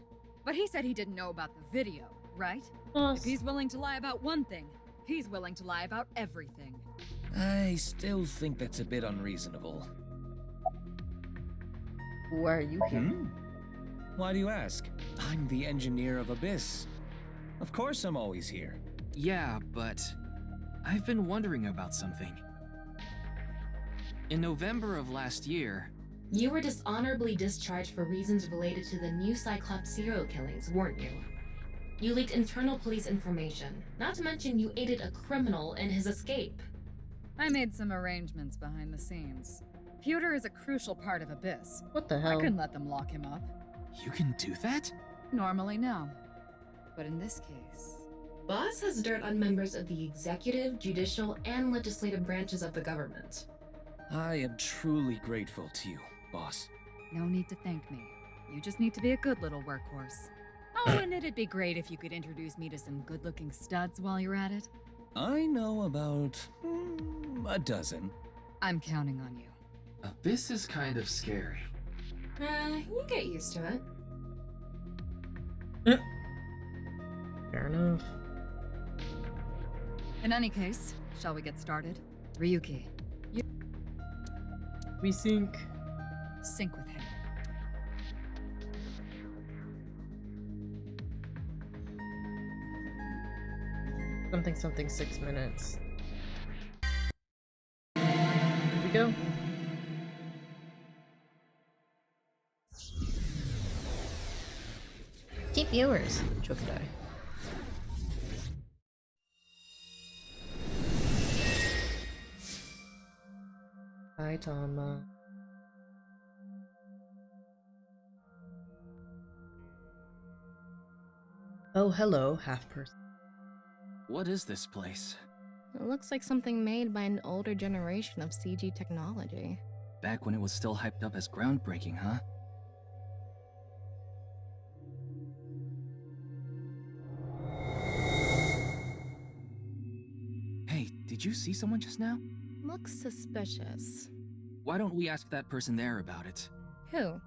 But he said he didn't know about the video, right? If he's willing to lie about one thing, he's willing to lie about everything. I still think that's a bit unreasonable. Why are you here? Why do you ask? I'm the engineer of Abyss. Of course I'm always here. Yeah, but I've been wondering about something. In November of last year, You were dishonorably discharged for reasons related to the new Cyclops serial killings, weren't you? You leaked internal police information, not to mention you aided a criminal in his escape. I made some arrangements behind the scenes. Pewter is a crucial part of Abyss. What the I hell? couldn't let them lock him up. you can do that? Normally, no. But in this case... Boss has dirt on members of the executive, judicial, and legislative branches of the government. I am truly grateful to you, boss. No need to thank me. You just need to be a good little workhorse. Oh, and it'd be great if you could introduce me to some good-looking studs while you're at it. I know about a dozen. I'm counting on you. This is kind of scary. You get used to it. Fair enough. In any case, shall we get started? Ryuki, you We sync. sync with him. Something 6 minutes. Here we go. Keep viewers. Choke die. Hi, Tama. Oh, hello, half person. What is this place? It looks like something made by an older generation of CG technology. Back when it was still hyped up as groundbreaking, huh? Hey, did you see someone just now? Looks suspicious. Why don't we ask that person there about it? Who?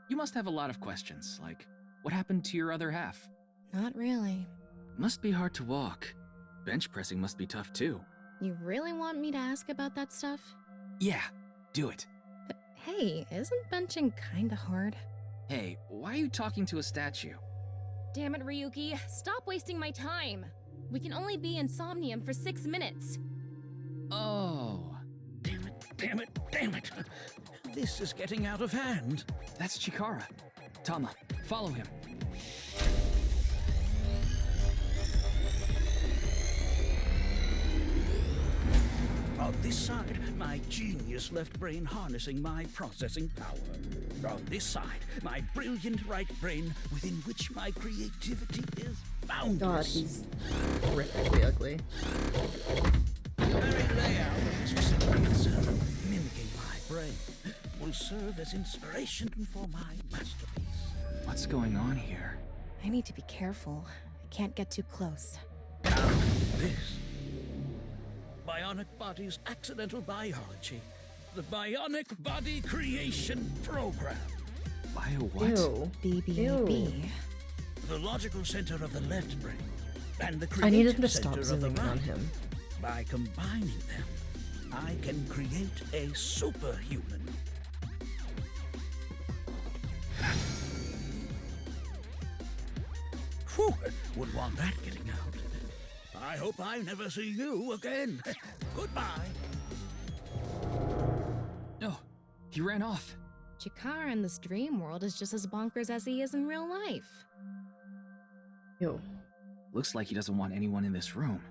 You must have a lot of questions, like, what happened to your other half? Not really. Must be hard to walk. Bench pressing must be tough too. You really want me to ask about that stuff? Yeah, do it. But hey, isn't benching kinda hard? Hey, why are you talking to a statue? Damn it, Ryuki. Stop wasting my time. We can only be in Somnium for 6 minutes. Oh. Damn it, damn it, damn it. This is getting out of hand. That's Chikara. Tama, follow him. On this side, my genius left brain harnessing my processing power. On this side, my brilliant right brain within which my creativity is boundless. God, he's horrifically ugly. The very layout of this facility itself, mimicking my brain, will serve as inspiration for my masterpiece. What's going on here? I need to be careful. I can't get too close. Now, this. Bionic Body's Accidental Biology. The Bionic Body Creation Program. Bio what? Ew. BBB. The logical center of the left brain. And the I needed creative to stop center of the zooming in on right. him. By combining them, I can create a superhuman. Whew, would want that getting out. I hope I never see you again. Goodbye. No, he ran off. Chikara in this dream world is just as bonkers as he is in real life. Yo. Looks like he doesn't want anyone in this room.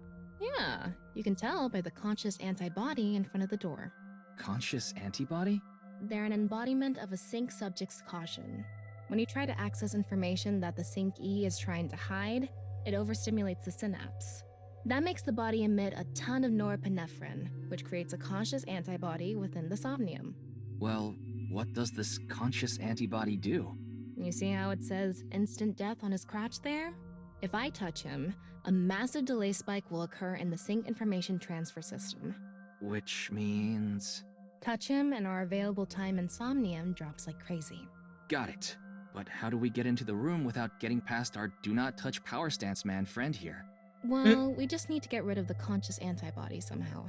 Yeah, you can tell by the conscious antibody in front of the door. Conscious antibody? They're an embodiment of a sync subject's caution. When you try to access information that the sync E is trying to hide, it overstimulates the synapse. That makes the body emit a ton of norepinephrine, which creates a conscious antibody within the somnium. Well, what does this conscious antibody do? You see how it says instant death on his crotch there? If I touch him, a massive delay spike will occur in the sync information transfer system. Which means... Touch him and our available time in Somnium drops like crazy. Got it. But how do we get into the room without getting past our do not touch power stance man friend here? Well, we just need to get rid of the conscious antibody somehow.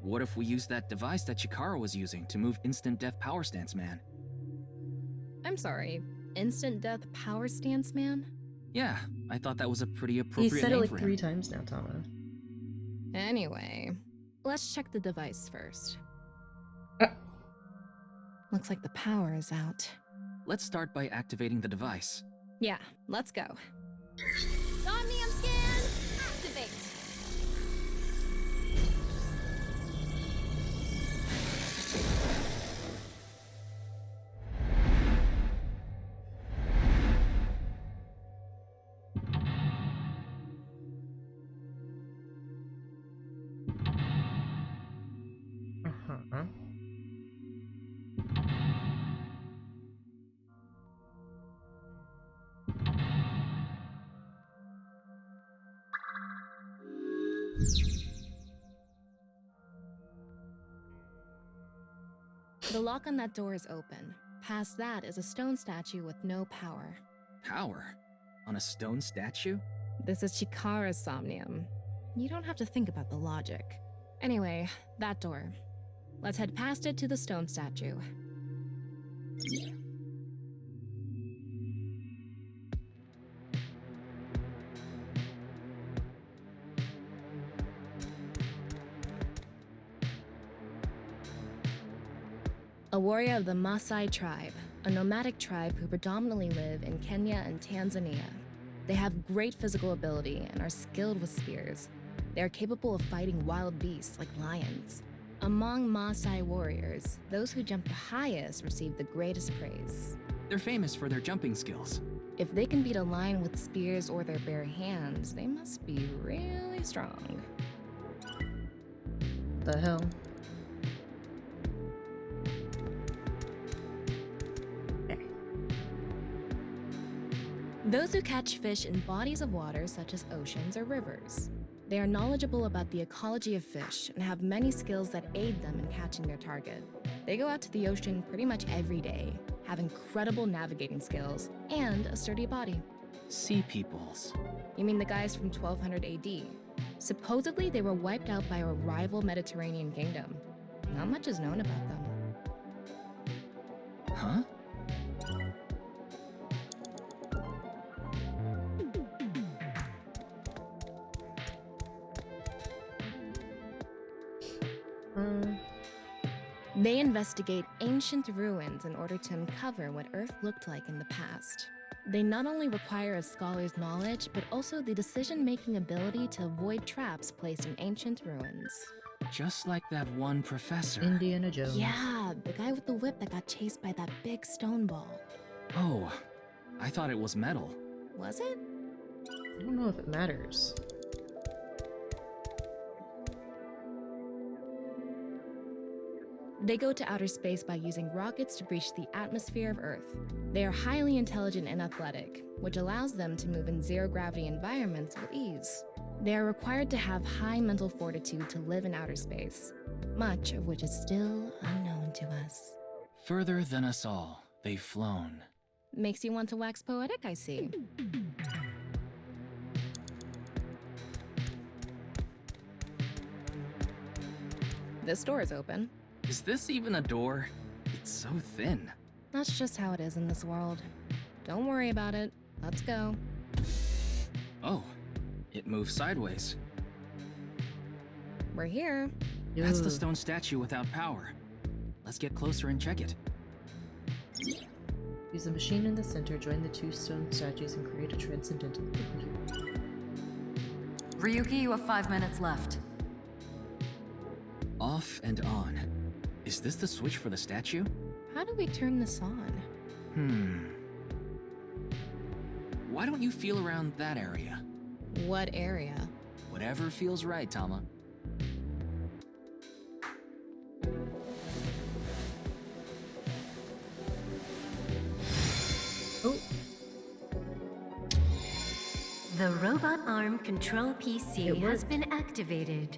What if we use that device that Chikara was using to move instant death power stance man? I'm sorry, instant death power stance man? Yeah, I thought that was a pretty He appropriate said it name like for 3 him. times now, Tama. Anyway, let's check the device first. Looks like the power is out. Let's start by activating the device. Yeah, let's go. Somnium scan, activate. Uh-huh. The lock on that door is open. Past that is a stone statue with no power. Power? On a stone statue? This is Chikara's Somnium. You don't have to think about the logic. Anyway, that door. Let's head past it to the stone statue. A warrior of the Maasai tribe, a nomadic tribe who predominantly live in Kenya and Tanzania. They have great physical ability and are skilled with spears. They are capable of fighting wild beasts like lions. Among Maasai warriors, those who jump the highest receive the greatest praise. They're famous for their jumping skills. If they can beat a lion with spears or their bare hands, they must be really strong. The hell? Those who catch fish in bodies of water such as oceans or rivers. They are knowledgeable about the ecology of fish and have many skills that aid them in catching their target. They go out to the ocean pretty much every day, have incredible navigating skills, and a sturdy body. Sea peoples. You mean the guys from 1200 AD? Supposedly they were wiped out by a rival Mediterranean kingdom. Not much is known about them. Huh? They investigate ancient ruins in order to uncover what Earth looked like in the past. They not only require a scholar's knowledge, but also the decision-making ability to avoid traps placed in ancient ruins. Just like that one professor. Indiana Jones. Yeah, the guy with the whip that got chased by that big stone ball. Oh, I thought it was metal. Was it? I don't know if it matters. They go to outer space by using rockets to breach the atmosphere of Earth. They are highly intelligent and athletic, which allows them to move in zero-gravity environments with ease. They are required to have high mental fortitude to live in outer space, much of which is still unknown to us. Further than us all, they've flown. Makes you want to wax poetic, I see. This door is open. Is this even a door? It's so thin. That's just how it is in this world. Don't worry about it. Let's go. Oh, it moves sideways. We're here. That's the stone statue without power. Let's get closer and check it. Use the machine in the center, join the 2 stone statues, and create a transcendental movement. Ryuki, you have 5 minutes left. Off and on. Is this the switch for the statue? How do we turn this on? Why don't you feel around that area? What area? Whatever feels right, Tama. Oh. The robot arm control PC has been activated.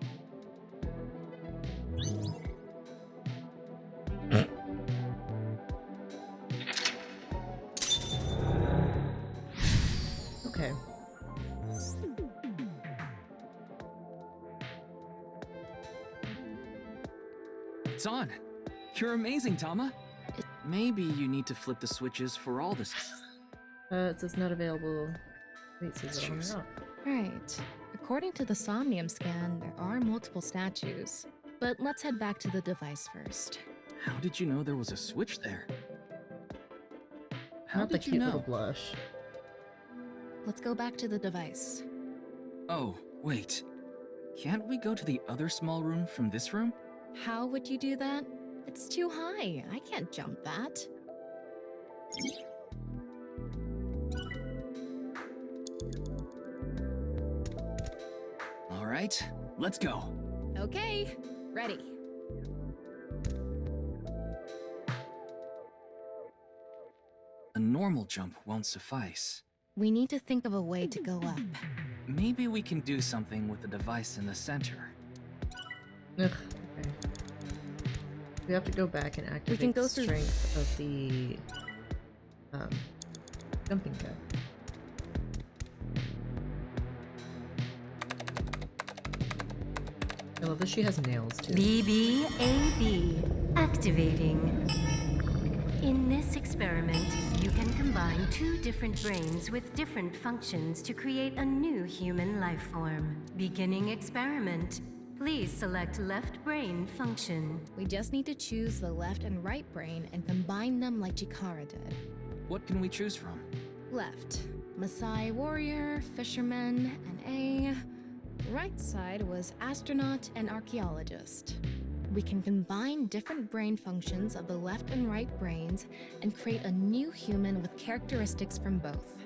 Okay. It's on. You're amazing, Tama. Maybe you need to flip the switches for all this. It says not available. Wait, it says it on or not. Right. According to the Somnium scan, there are multiple statues. But let's head back to the device first. How did you know there was a switch there? How Not the did you cute know? little blush. Let's go back to the device. Oh, wait. Can't we go to the other small room from this room? How would you do that? It's too high. I can't jump that. All right, let's go. Okay, ready. A normal jump won't suffice. We need to think of a way to go up. Maybe we can do something with the device in the center. Ugh, okay. We have to go back and activate can go the through- strength of the jumping guy. I love that she has nails too. BBAB activating. In this experiment, you can combine two different brains with different functions to create a new human life form. Beginning experiment. Please select left brain function. We just need to choose the left and right brain and combine them like Chikara did. What can we choose from? Left, Maasai warrior, fisherman, and A. Right side was astronaut and archaeologist. We can combine different brain functions of the left and right brains and create a new human with characteristics from both.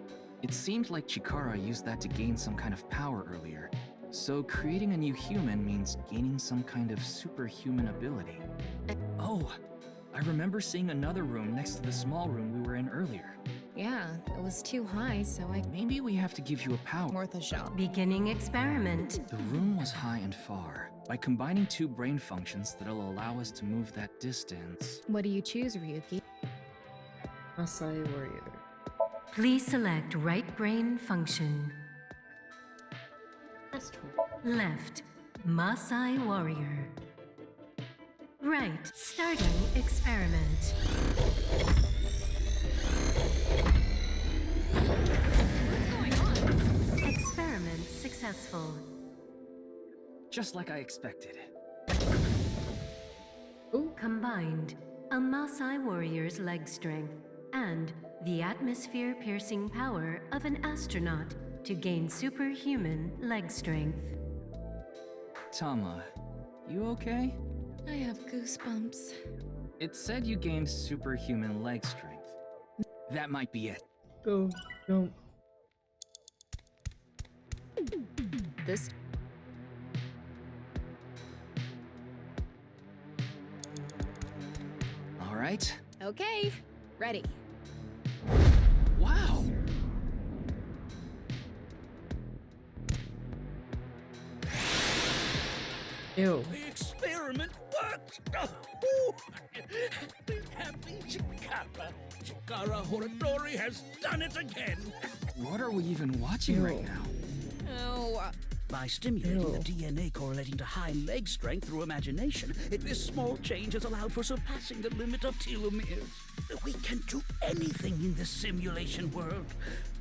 It seemed like Chikara used that to gain some kind of power earlier. So creating a new human means gaining some kind of superhuman ability. Oh, I remember seeing another room next to the small room we were in earlier. Yeah, it was too high, so I... Maybe we have to give you a power. Worth a shot. Beginning experiment. The room was high and far. By combining two brain functions that'll allow us to move that distance. What do you choose, Ryuki? Maasai warrior. Please select right brain function. Left, Maasai warrior. Right, starting experiment. What's going on? Experiment successful. Just like I expected. Combined, a Maasai warrior's leg strength and the atmosphere-piercing power of an astronaut to gain superhuman leg strength. Tama, you okay? I have goosebumps. It said you gained superhuman leg strength. That might be it. Go, jump. This... All right. Okay, ready. Wow! Ew. The experiment worked! Oh, happy Chikara! Chikara Horadori has done it again! What are we even watching right now? Oh, By stimulating the DNA correlating to high leg strength through imagination, this small change has allowed for surpassing the limit of telomeres. We can do anything in this simulation world.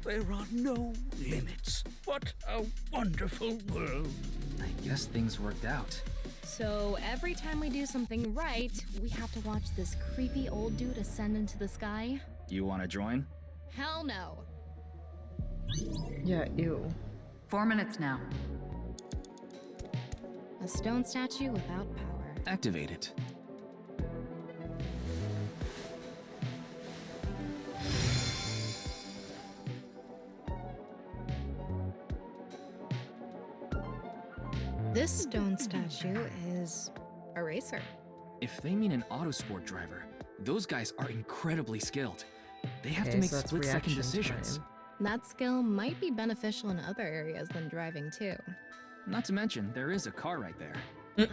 There are no limits. What a wonderful world. I guess things worked out. so every time we do something right, we have to watch this creepy old dude ascend into the sky? You want to join? Hell no. Yeah, ew. 4 minutes now. A stone statue without power. Activate it. This stone statue is a racer. If they mean an autosport driver, those guys are incredibly skilled. They have to Okay, make so that's split-second reaction decisions. time. That skill might be beneficial in other areas than driving, too. Not to mention, there is a car right there.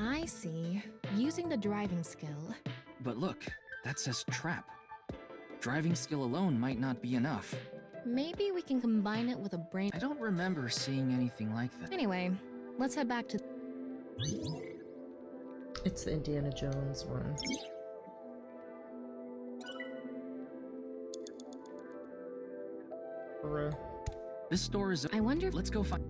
I see. Using the driving skill. But look, that says trap. Driving skill alone might not be enough. Maybe we can combine it with a brain. I don't remember seeing anything like that. Anyway, let's head back to. It's the Indiana Jones one. Bruh. This store is. I wonder. Let's go find.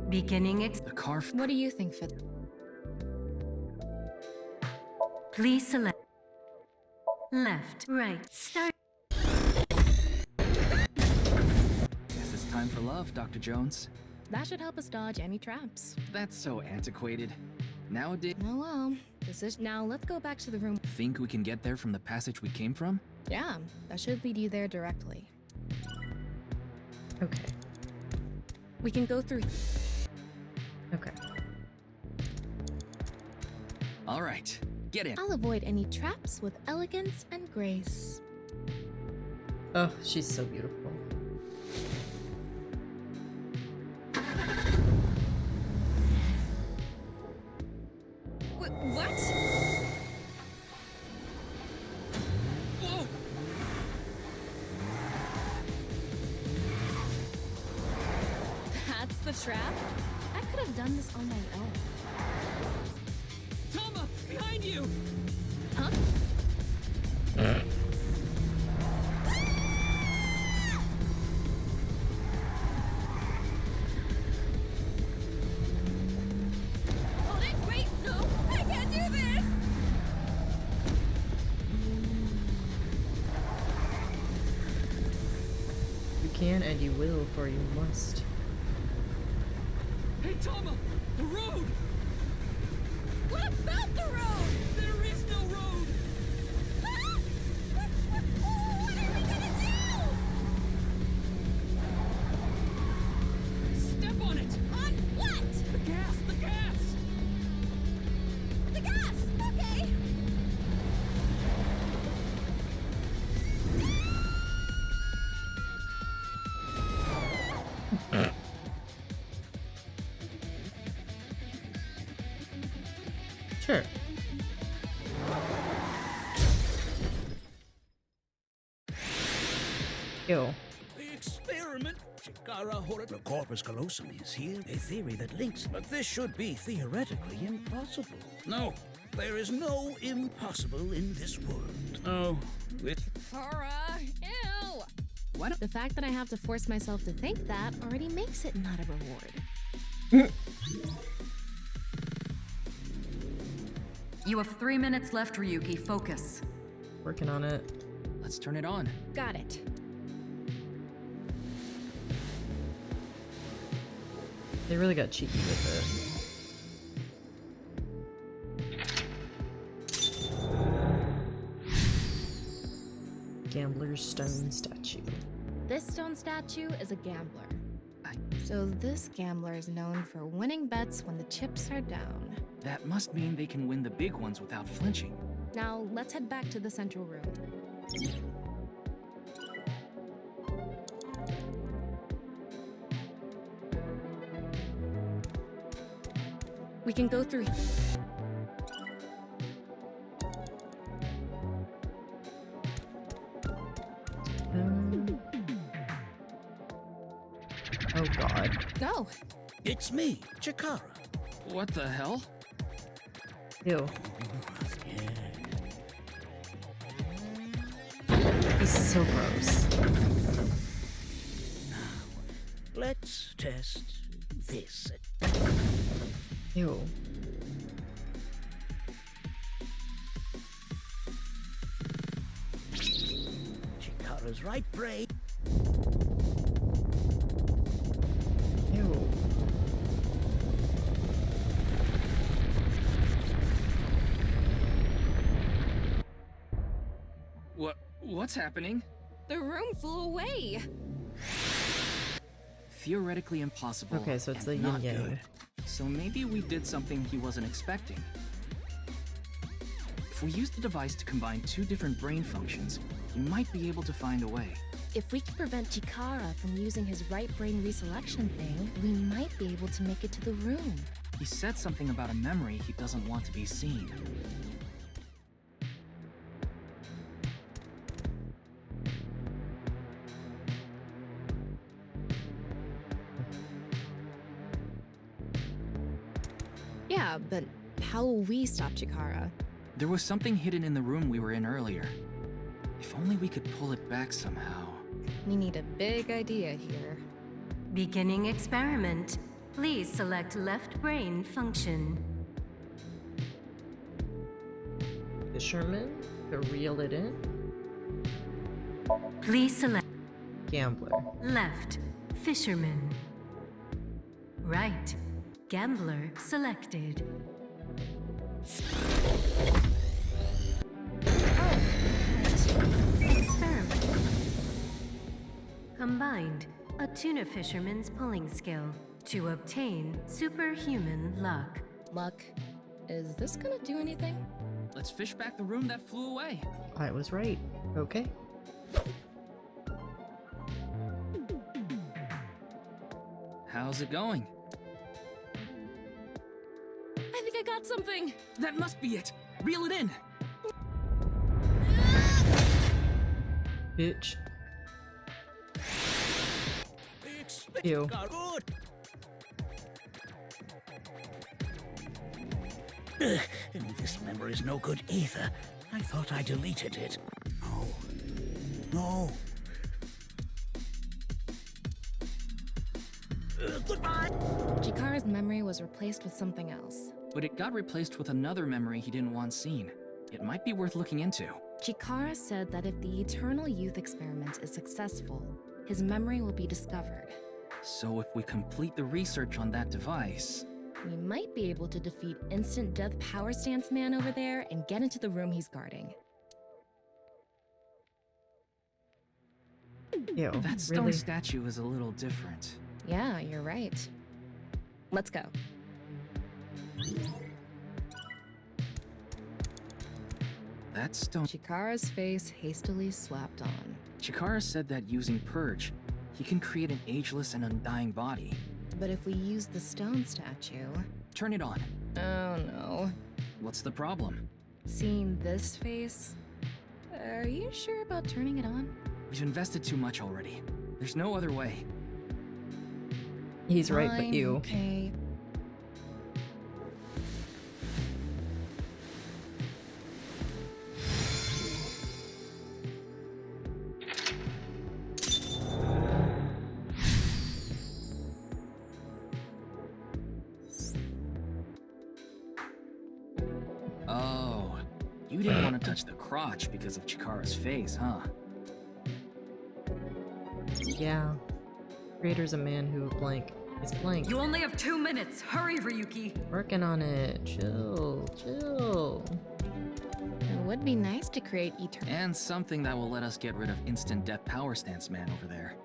Beginning the car. What do you think, Fit? Please select left, right, start. Guess it's time for love, Dr. Jones. That should help us dodge any traps. That's so antiquated. Nowadays. Oh well. Now let's go back to the room. Think we can get there from the passage we came from? Yeah, that should lead you there directly. Okay. We can go through. Okay. All right, get in. I'll avoid any traps with elegance and grace. Oh, she's so beautiful. What? Whoa! That's the trap? I could have done this on my own. Tama, behind you! Huh? Hold it! Wait! No! I can't do this! You can and you will, for you must. Hey, Tama! The road! What about the road? There is no road! Ah! What are we gonna do? Step on it! On what? The gas! The gas! The gas! Okay! Sure. Ew. The experiment. Chikara Horata corpus callosum is here. A theory that links, but this should be theoretically impossible. No, there is no impossible in this world. Oh. Cora! Ew! What? The fact that I have to force myself to think that already makes it not a reward. You have 3 minutes left, Ryuki. Focus. Working on it. Let's turn it on. Got it. They really got cheeky with it. Gambler's stone statue. This stone statue is a gambler. So this gambler is known for winning bets when the chips are down. That must mean they can win the big ones without flinching. Now, let's head back to the central room. We can go through. Oh god. Go! It's me, Chikara. What the hell? Ew. He's so gross. Let's test this. Ew. Chikara's right brain. Ew. What's happening? The room flew away! Theoretically impossible. Okay, so it's and the not yin-yang. good. So maybe we did something he wasn't expecting. If we use the device to combine two different brain functions, we might be able to find a way. If we could prevent Chikara from using his right brain reselection thing, we might be able to make it to the room. He said something about a memory he doesn't want to be seen. Yeah, but how will we stop Chikara? There was something hidden in the room we were in earlier. If only we could pull it back somehow. We need a big idea here. Beginning experiment. Please select left brain function. Fisherman to reel it in. Please select Gambler. left fisherman. Right gambler selected. Experiment. Combined a tuna fisherman's pulling skill to obtain superhuman luck. Luck? Is this gonna do anything? Let's fish back the room that flew away. I was right. Okay. How's it going? I think I got something! That must be it! Reel it in! Bitch. Ew. This memory's no good either. I thought I deleted it. No. No. Goodbye! Chikara's memory was replaced with something else. But it got replaced with another memory he didn't want seen. It might be worth looking into. Chikara said that if the Eternal Youth experiment is successful, his memory will be discovered. So if we complete the research on that device... We might be able to defeat Instant Death Power Stance Man over there and get into the room he's guarding. Ew, that stone really? statue is a little different. Yeah, you're right. Let's go. That stone... Chikara's face hastily slapped on. Chikara said that using Purge, he can create an ageless and undying body. But if we use the stone statue... Turn it on. Oh no. What's the problem? Seeing this face? Are you sure about turning it on? We've invested too much already. There's no other way. He's right, but you. Okay. Oh, you didn't want to touch the crotch because of Chikara's face, huh? Yeah. Creator's a man who blank is blank. You only have 2 minutes. Hurry, Ryuki. Working on it. Chill, chill. It would be nice to create eternal... And something that will let us get rid of Instant Death Power Stance Man over there.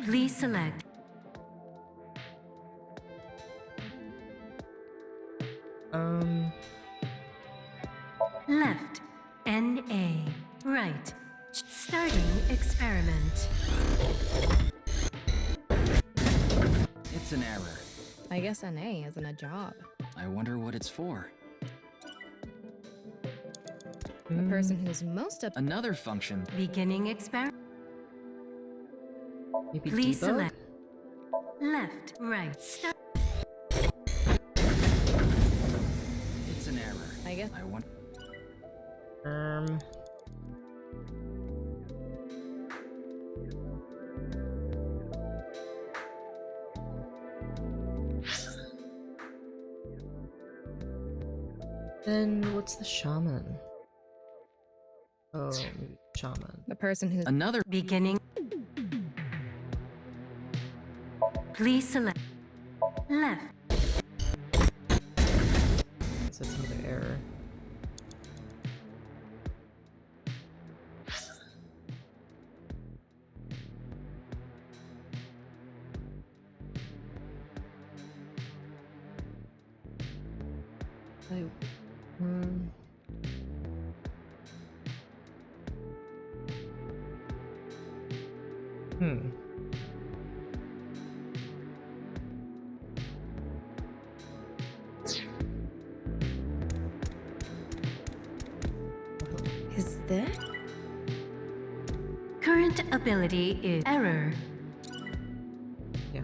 Please select left NA. Right. Starting experiment. It's an error. I guess NA isn't a job. I wonder what it's for. The person who's most up... Another function. Beginning experiment. Maybe Please debug? select left, right. Start. It's an error. I guess... I want... Then what's the shaman? Oh, maybe shaman. The person who's... Another... Beginning. Please select left. That's another error. Is there? Current ability is error. Yeah.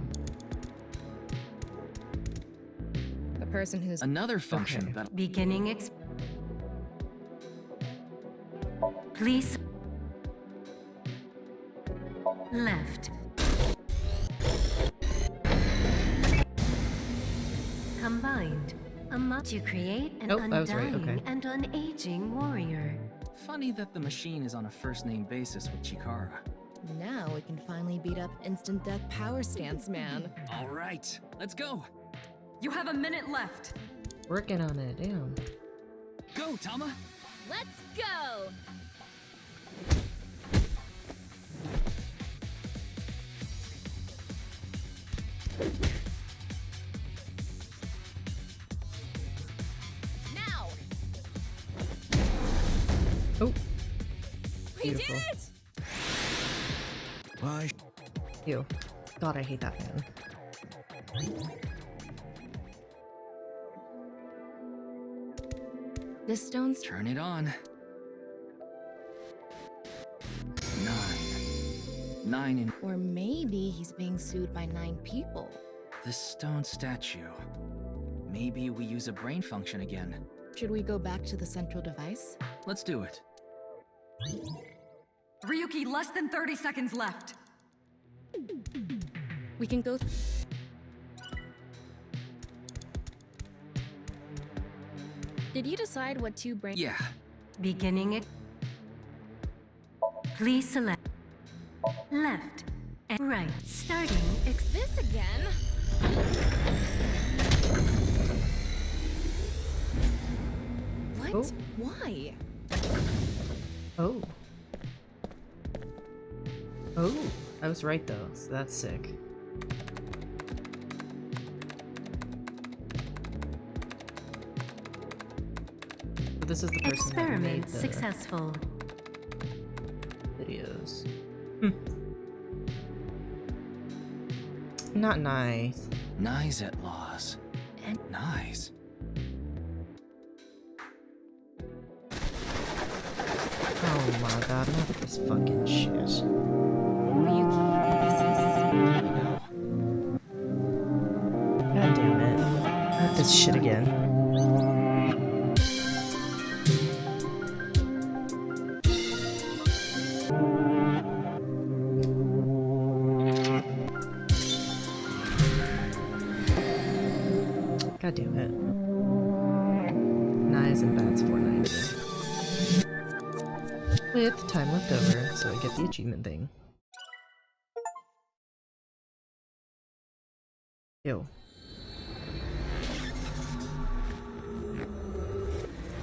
The person who's Another function that Beginning Please. Left. Combined. To create an undying and unaging warrior. Funny that the machine is on a first-name basis with Chikara. Now we can finally beat up instant death power stance man. All right, let's go. You have a minute left. Working on it, damn. Go, Tama. Let's go! Now! Oh. We Beautiful. did it! Why? Ew. God, I hate that man. This stone's Turn it on. 9 in Or maybe he's being sued by 9 people. this stone statue. Maybe we use a brain function again. Should we go back to the central device? Let's do it. Ryuki, less than 30 seconds left. We can go. Did you decide what 2 brain? Yeah. Beginning Please select left and right. Starting This again? What? Oh. Why? Oh. Oh. I was right though, so that's sick. But this is the person that made experiment the successful. videos. Not nice. Nice at laws. And nice. Oh my god, not this fucking shit. God damn it. Not this shit again. God damn it. Nice and Bats 490. With time left over, so I get the achievement thing. Ew.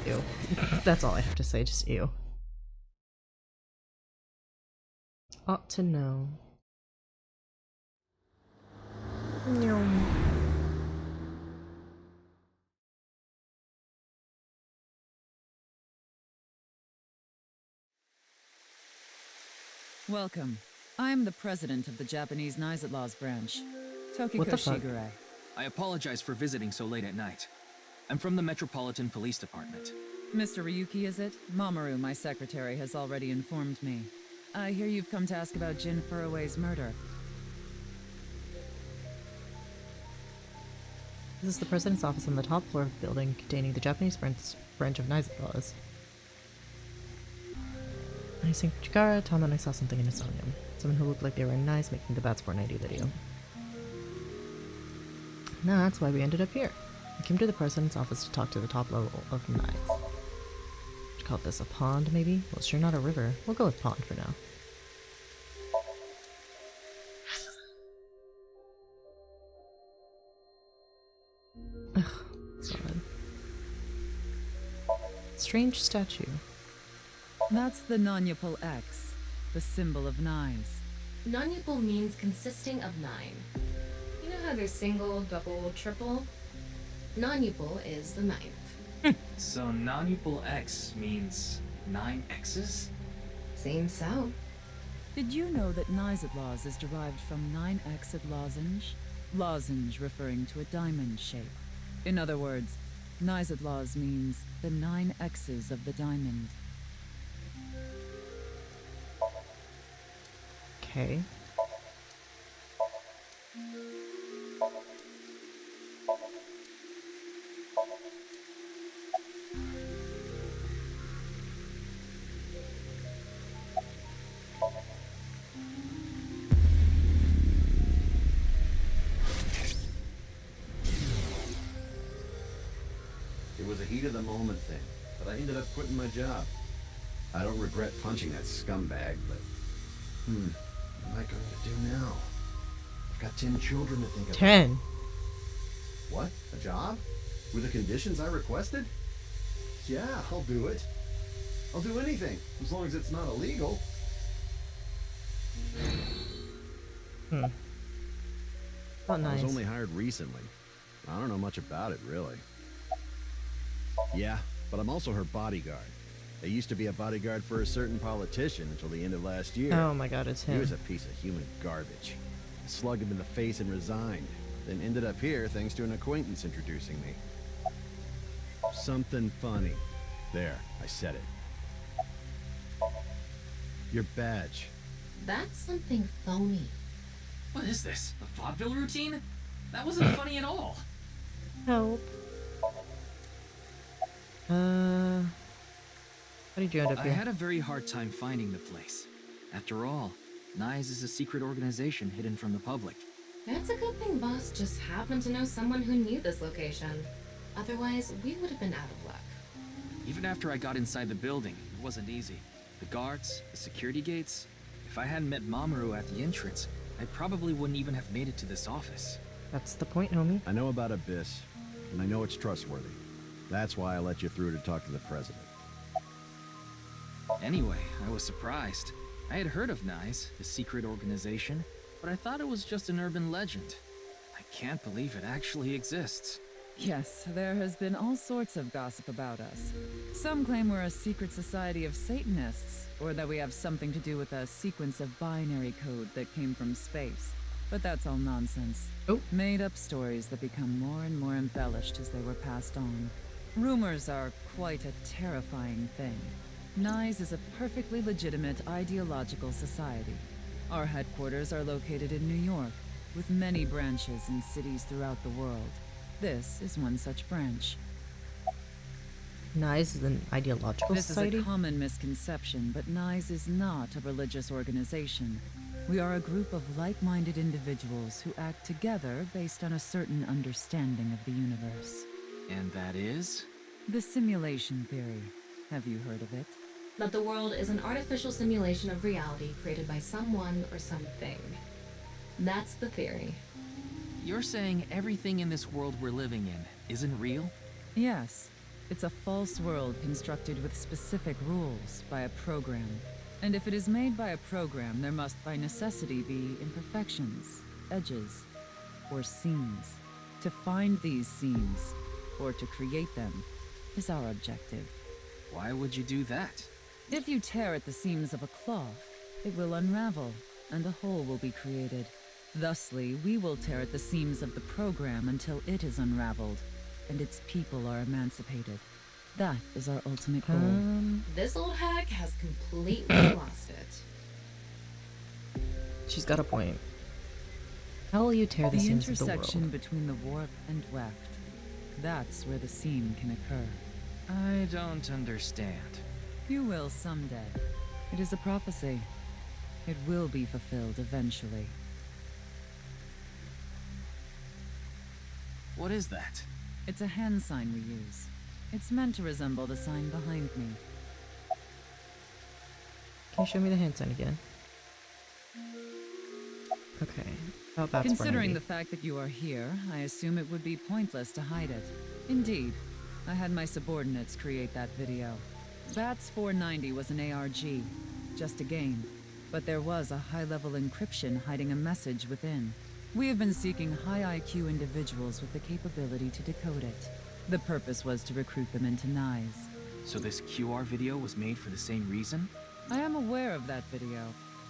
Ew. That's all I have to say, just ew. Ought to know. Welcome. I'm the president of the Japanese Knives at Laws branch, What Tokiko the fuck? Shigure. I apologize for visiting so late at night. I'm from the Metropolitan Police Department. Mr. Ryuki, is it? Mamoru, my secretary, has already informed me. I hear you've come to ask about Jin Furue's murder. This is the president's office on the top floor of the building containing the Japanese branch of Knives at Laws. I think Chikara, Tom, and I saw something in Insomnium. Someone who looked like they were nice making the Bats 490 video. And that's why we ended up here. I came to the president's office to talk to the top level of Knives. Should call this a pond, maybe? Well, it's sure not a river. We'll go with pond for now. Ugh, God. Strange statue. That's the Nonyapal X, the symbol of knives. Nonyapal means consisting of 9. You know how there's single, double, triple? Nonyapal is the 9th. So non-equal X means 9 X's? Seems so. Did you know that Nizadlaws is derived from 9-exed lozenge? Lozenge referring to a diamond shape. In other words, Nizadlaws means the 9 X's of the diamond. Okay. It was a heat of the moment thing, but I ended up quitting my job. I don't regret punching that scumbag, but what am I going to do now? I've got 10 children to think about. 10? What? A job? With the conditions I requested? Yeah, I'll do it. I'll do anything, as long as it's not illegal. Oh, I nice. was only hired recently. I don't know much about it, really. Yeah, but I'm also her bodyguard. I used to be a bodyguard for a certain politician until the end of last year. Oh my god, it's him. He was a piece of human garbage. I slugged him in the face and resigned. Then ended up here thanks to an acquaintance introducing me. Something funny. There, I said it. Your badge. That's something phony. What is this? A vaudeville routine? That wasn't funny at all. Help. How did you end up I here? had a very hard time finding the place. After all, NISE is a secret organization hidden from the public. That's a good thing Boss just happened to know someone who knew this location. Otherwise, we would have been out of luck. Even after I got inside the building, it wasn't easy. The guards, the security gates. If I hadn't met Mamoru at the entrance, I probably wouldn't even have made it to this office. That's the point, homie. I know about Abyss, and I know it's trustworthy. That's why I let you through to talk to the president. Anyway, I was surprised. I had heard of NISE, the secret organization, but I thought it was just an urban legend. I can't believe it actually exists. Yes, there has been all sorts of gossip about us. Some claim we're a secret society of Satanists, or that we have something to do with a sequence of binary code that came from space. But that's all nonsense. Made-up stories that become more and more embellished as they were passed on. Rumors are quite a terrifying thing. NISE is a perfectly legitimate ideological society. Our headquarters are located in New York, with many branches in cities throughout the world. This is one such branch. NISE is an ideological society? This is a common misconception, but NISE is not a religious organization. We are a group of like-minded individuals who act together based on a certain understanding of the universe. And that is? The simulation theory. Have you heard of it? That the world is an artificial simulation of reality created by someone or something. That's the theory. You're saying everything in this world we're living in isn't real? Yes. It's a false world constructed with specific rules by a program. And if it is made by a program, there must by necessity be imperfections, edges, or seams. To find these seams, or to create them, is our objective. Why would you do that? If you tear at the seams of a cloth, it will unravel, and a hole will be created. Thusly, we will tear at the seams of the program until it is unraveled, and its people are emancipated. That is our ultimate goal. This old hack has completely lost it. She's got a point. How will you tear the seams of the world? intersection between the warp and weft. That's where the seam can occur. I don't understand. You will someday. It is a prophecy. It will be fulfilled eventually. What is that? It's a hand sign we use. It's meant to resemble the sign behind me. Can you show me the hand sign again? Okay. Oh, that's Considering the fact that you are here, I assume it would be pointless to hide it. Indeed. I had my subordinates create that video. BATS 490 was an ARG, just a game. But there was a high-level encryption hiding a message within. We have been seeking high IQ individuals with the capability to decode it. The purpose was to recruit them into Nyes. So this QR video was made for the same reason? I am aware of that video.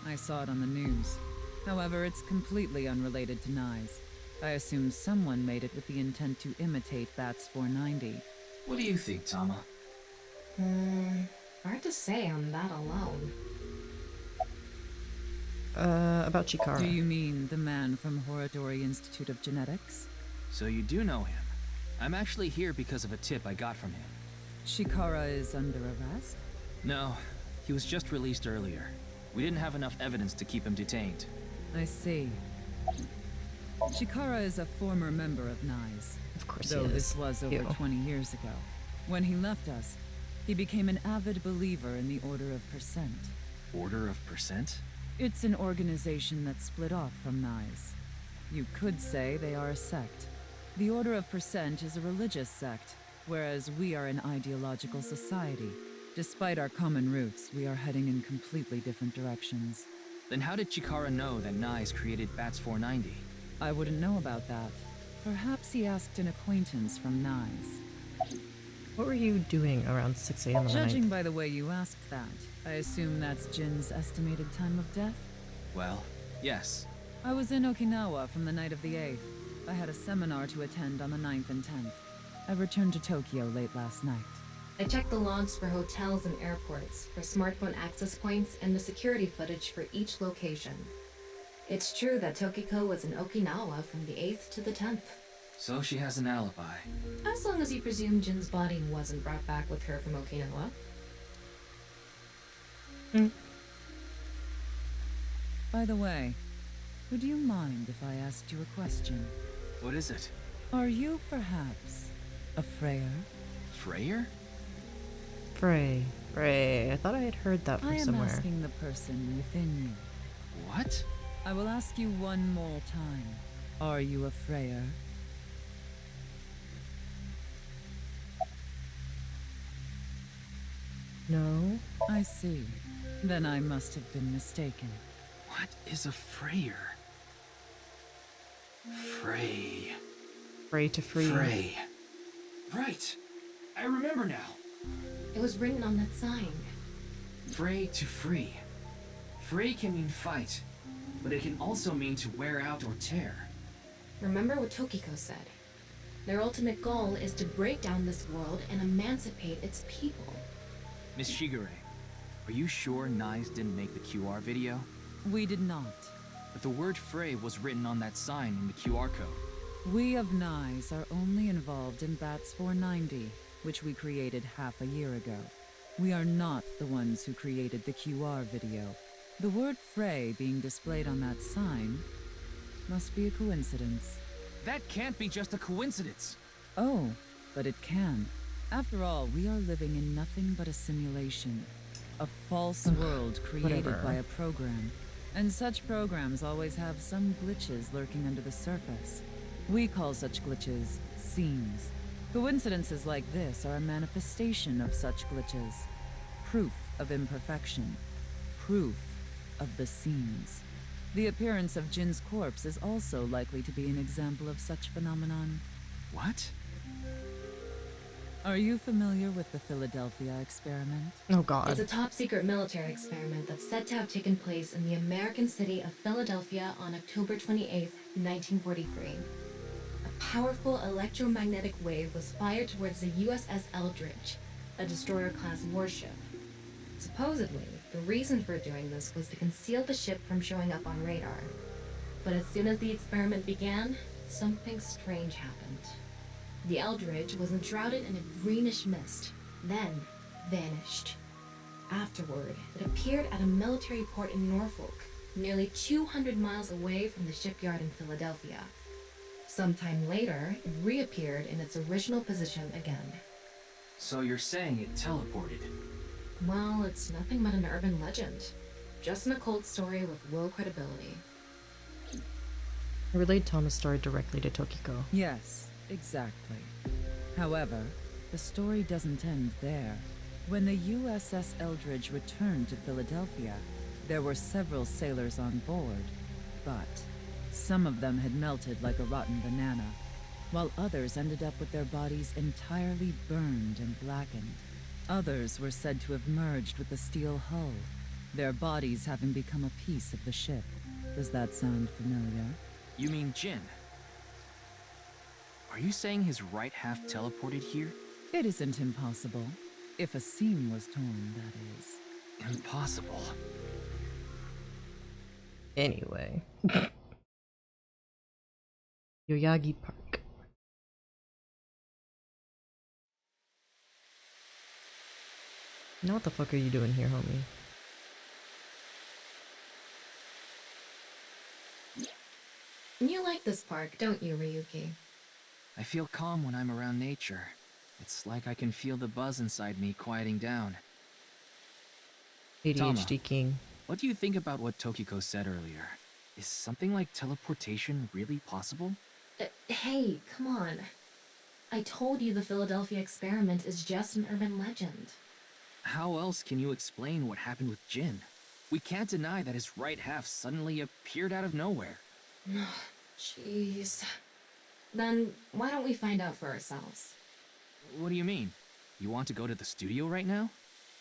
I saw it on the news. However, it's completely unrelated to Nyes. I assume someone made it with the intent to imitate Bats 490. What do you think, Tama? Hard to say on that alone. About Chikara. Do you mean the man from Horodori Institute of Genetics? So you do know him. I'm actually here because of a tip I got from him. Chikara is under arrest? No, he was just released earlier. We didn't have enough evidence to keep him detained. I see. Chikara is a former member of Nyes. Of course Though he is. this was over Ew. 20 years ago. When he left us, he became an avid believer in the Order of Percent. Order of Percent? It's an organization that split off from Nyes. You could say they are a sect. The Order of Percent is a religious sect, whereas we are an ideological society. Despite our common roots, we are heading in completely different directions. Then how did Chikara know that Nyes created Bats 490? I wouldn't know about that. Perhaps he asked an acquaintance from Nyes. What were you doing around 6 a.m. on the night? Judging by the way you asked that, I assume that's Jin's estimated time of death? Well, yes. I was in Okinawa from the night of the 8th. I had a seminar to attend on the 9th and 10th. I returned to Tokyo late last night. I checked the logs for hotels and airports, for smartphone access points, and the security footage for each location. It's true that Tokiko was in Okinawa from the 8th to the 10th. So she has an alibi. As long as you presume Jin's body wasn't brought back with her from Okinawa. By the way, would you mind if I asked you a question? What is it? Are you perhaps a Freyer? Freyer? Frey. Frey. I thought I had heard that from I am somewhere. asking the person within you. What? I will ask you one more time. Are you a Freyer? No. I see. Then I must have been mistaken. What is a Freyer? Frey. Frey to free. Frey. Right. I remember now. It was written on that sign. Frey to free. Frey can mean fight, but it can also mean to wear out or tear. Remember what Tokiko said. Their ultimate goal is to break down this world and emancipate its people. Miss Shigure, are you sure Nyes didn't make the QR video? We did not. But the word Frey was written on that sign in the QR code. We of Nyes are only involved in Bats 490, which we created half a year ago. We are not the ones who created the QR video. The word Frey being displayed on that sign must be a coincidence. That can't be just a coincidence. Oh, but it can. After all, we are living in nothing but a simulation. A false world created Whatever. by a program. And such programs always have some glitches lurking under the surface. We call such glitches seams. Coincidences like this are a manifestation of such glitches. Proof of imperfection. Proof of the seams. The appearance of Jin's corpse is also likely to be an example of such phenomenon. What? Are you familiar with the Philadelphia experiment? Oh god. It's a top-secret military experiment that's said to have taken place in the American city of Philadelphia on October 28, 1943. A powerful electromagnetic wave was fired towards the USS Eldridge, a destroyer-class warship. Supposedly, the reason for doing this was to conceal the ship from showing up on radar. But as soon as the experiment began, something strange happened. The Eldridge was enshrouded in a greenish mist, then vanished. Afterward, it appeared at a military port in Norfolk, nearly 200 miles away from the shipyard in Philadelphia. Sometime later, it reappeared in its original position again. So you're saying it teleported? Well, it's nothing but an urban legend. Just an occult story with low credibility. I relayed Thomas' story directly to Tokiko. Yes, exactly. However, the story doesn't end there. When the USS Eldridge returned to Philadelphia, there were several sailors on board, but some of them had melted like a rotten banana. while others ended up with their bodies entirely burned and blackened. Others were said to have merged with the steel hull, their bodies having become a piece of the ship. Does that sound familiar? You mean Jin? Are you saying his right half teleported here? It isn't impossible. If a seam was torn, that is. Impossible. Anyway. Yoyagi Park. Now what the fuck are you doing here, homie? You like this park, don't you, Ryuki? I feel calm when I'm around nature. It's like I can feel the buzz inside me quieting down. ADHD Tama, King. what do you think about what Tokiko said earlier? Is something like teleportation really possible? Hey, come on. I told you the Philadelphia experiment is just an urban legend. How else can you explain what happened with Jin? We can't deny that his right half suddenly appeared out of nowhere. Jeez. Then why don't we find out for ourselves? What do you mean? You want to go to the studio right now?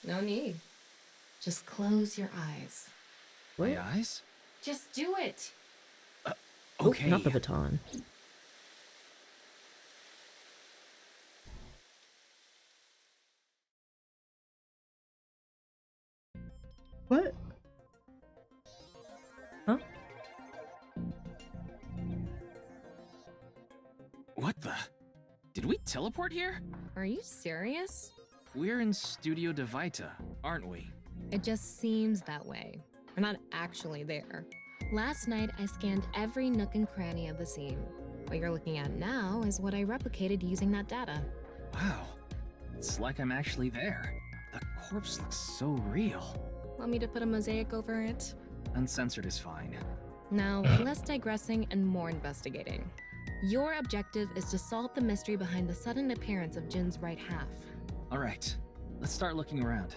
No need. Just close your eyes. My eyes? Just do it! Okay. Not the baton. What? Huh? What the? Did we teleport here? Are you serious? We're in Studio Devita, aren't we? It just seems that way. We're not actually there. Last night, I scanned every nook and cranny of the scene. What you're looking at now is what I replicated using that data. Wow. It's like I'm actually there. The corpse looks so real. Want me to put a mosaic over it? Uncensored is fine. Now, less digressing and more investigating. Your objective is to solve the mystery behind the sudden appearance of Jin's right half. All right, let's start looking around.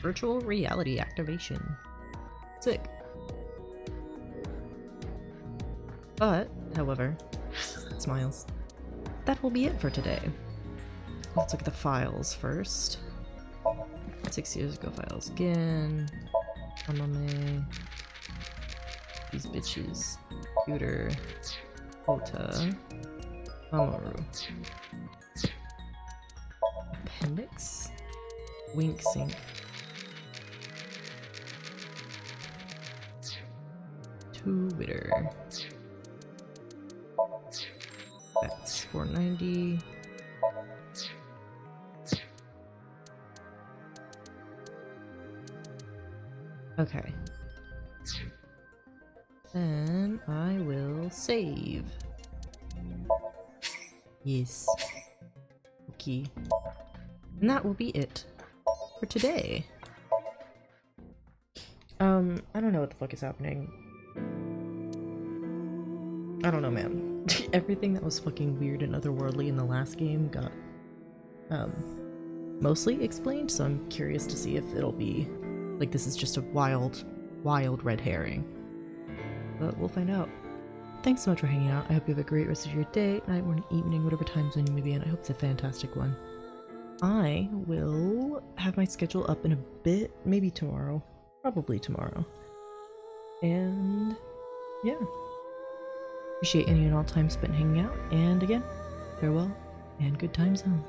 Virtual reality activation. Sick. But, however, smiles. That will be it for today. Let's look at the files first. 6 years ago files again. Amame. These bitches. Computer. Ota. Mamoru. Appendix. Wink sync. Twitter. That's 490. Okay. Then I will save. Yes. Okay. And that will be it for today. I don't know what the fuck is happening. I don't know, man. Everything that was fucking weird and otherworldly in the last game got, mostly explained, so I'm curious to see if it'll be, like, this is just a wild red herring. But we'll find out. Thanks so much for hanging out. I hope you have a great rest of your day, night, morning, evening, whatever time zone you may be in. I hope it's a fantastic one. I will have my schedule up in a bit, maybe tomorrow. Probably tomorrow. And yeah. Appreciate any and all time spent hanging out, and again, farewell and good time zone.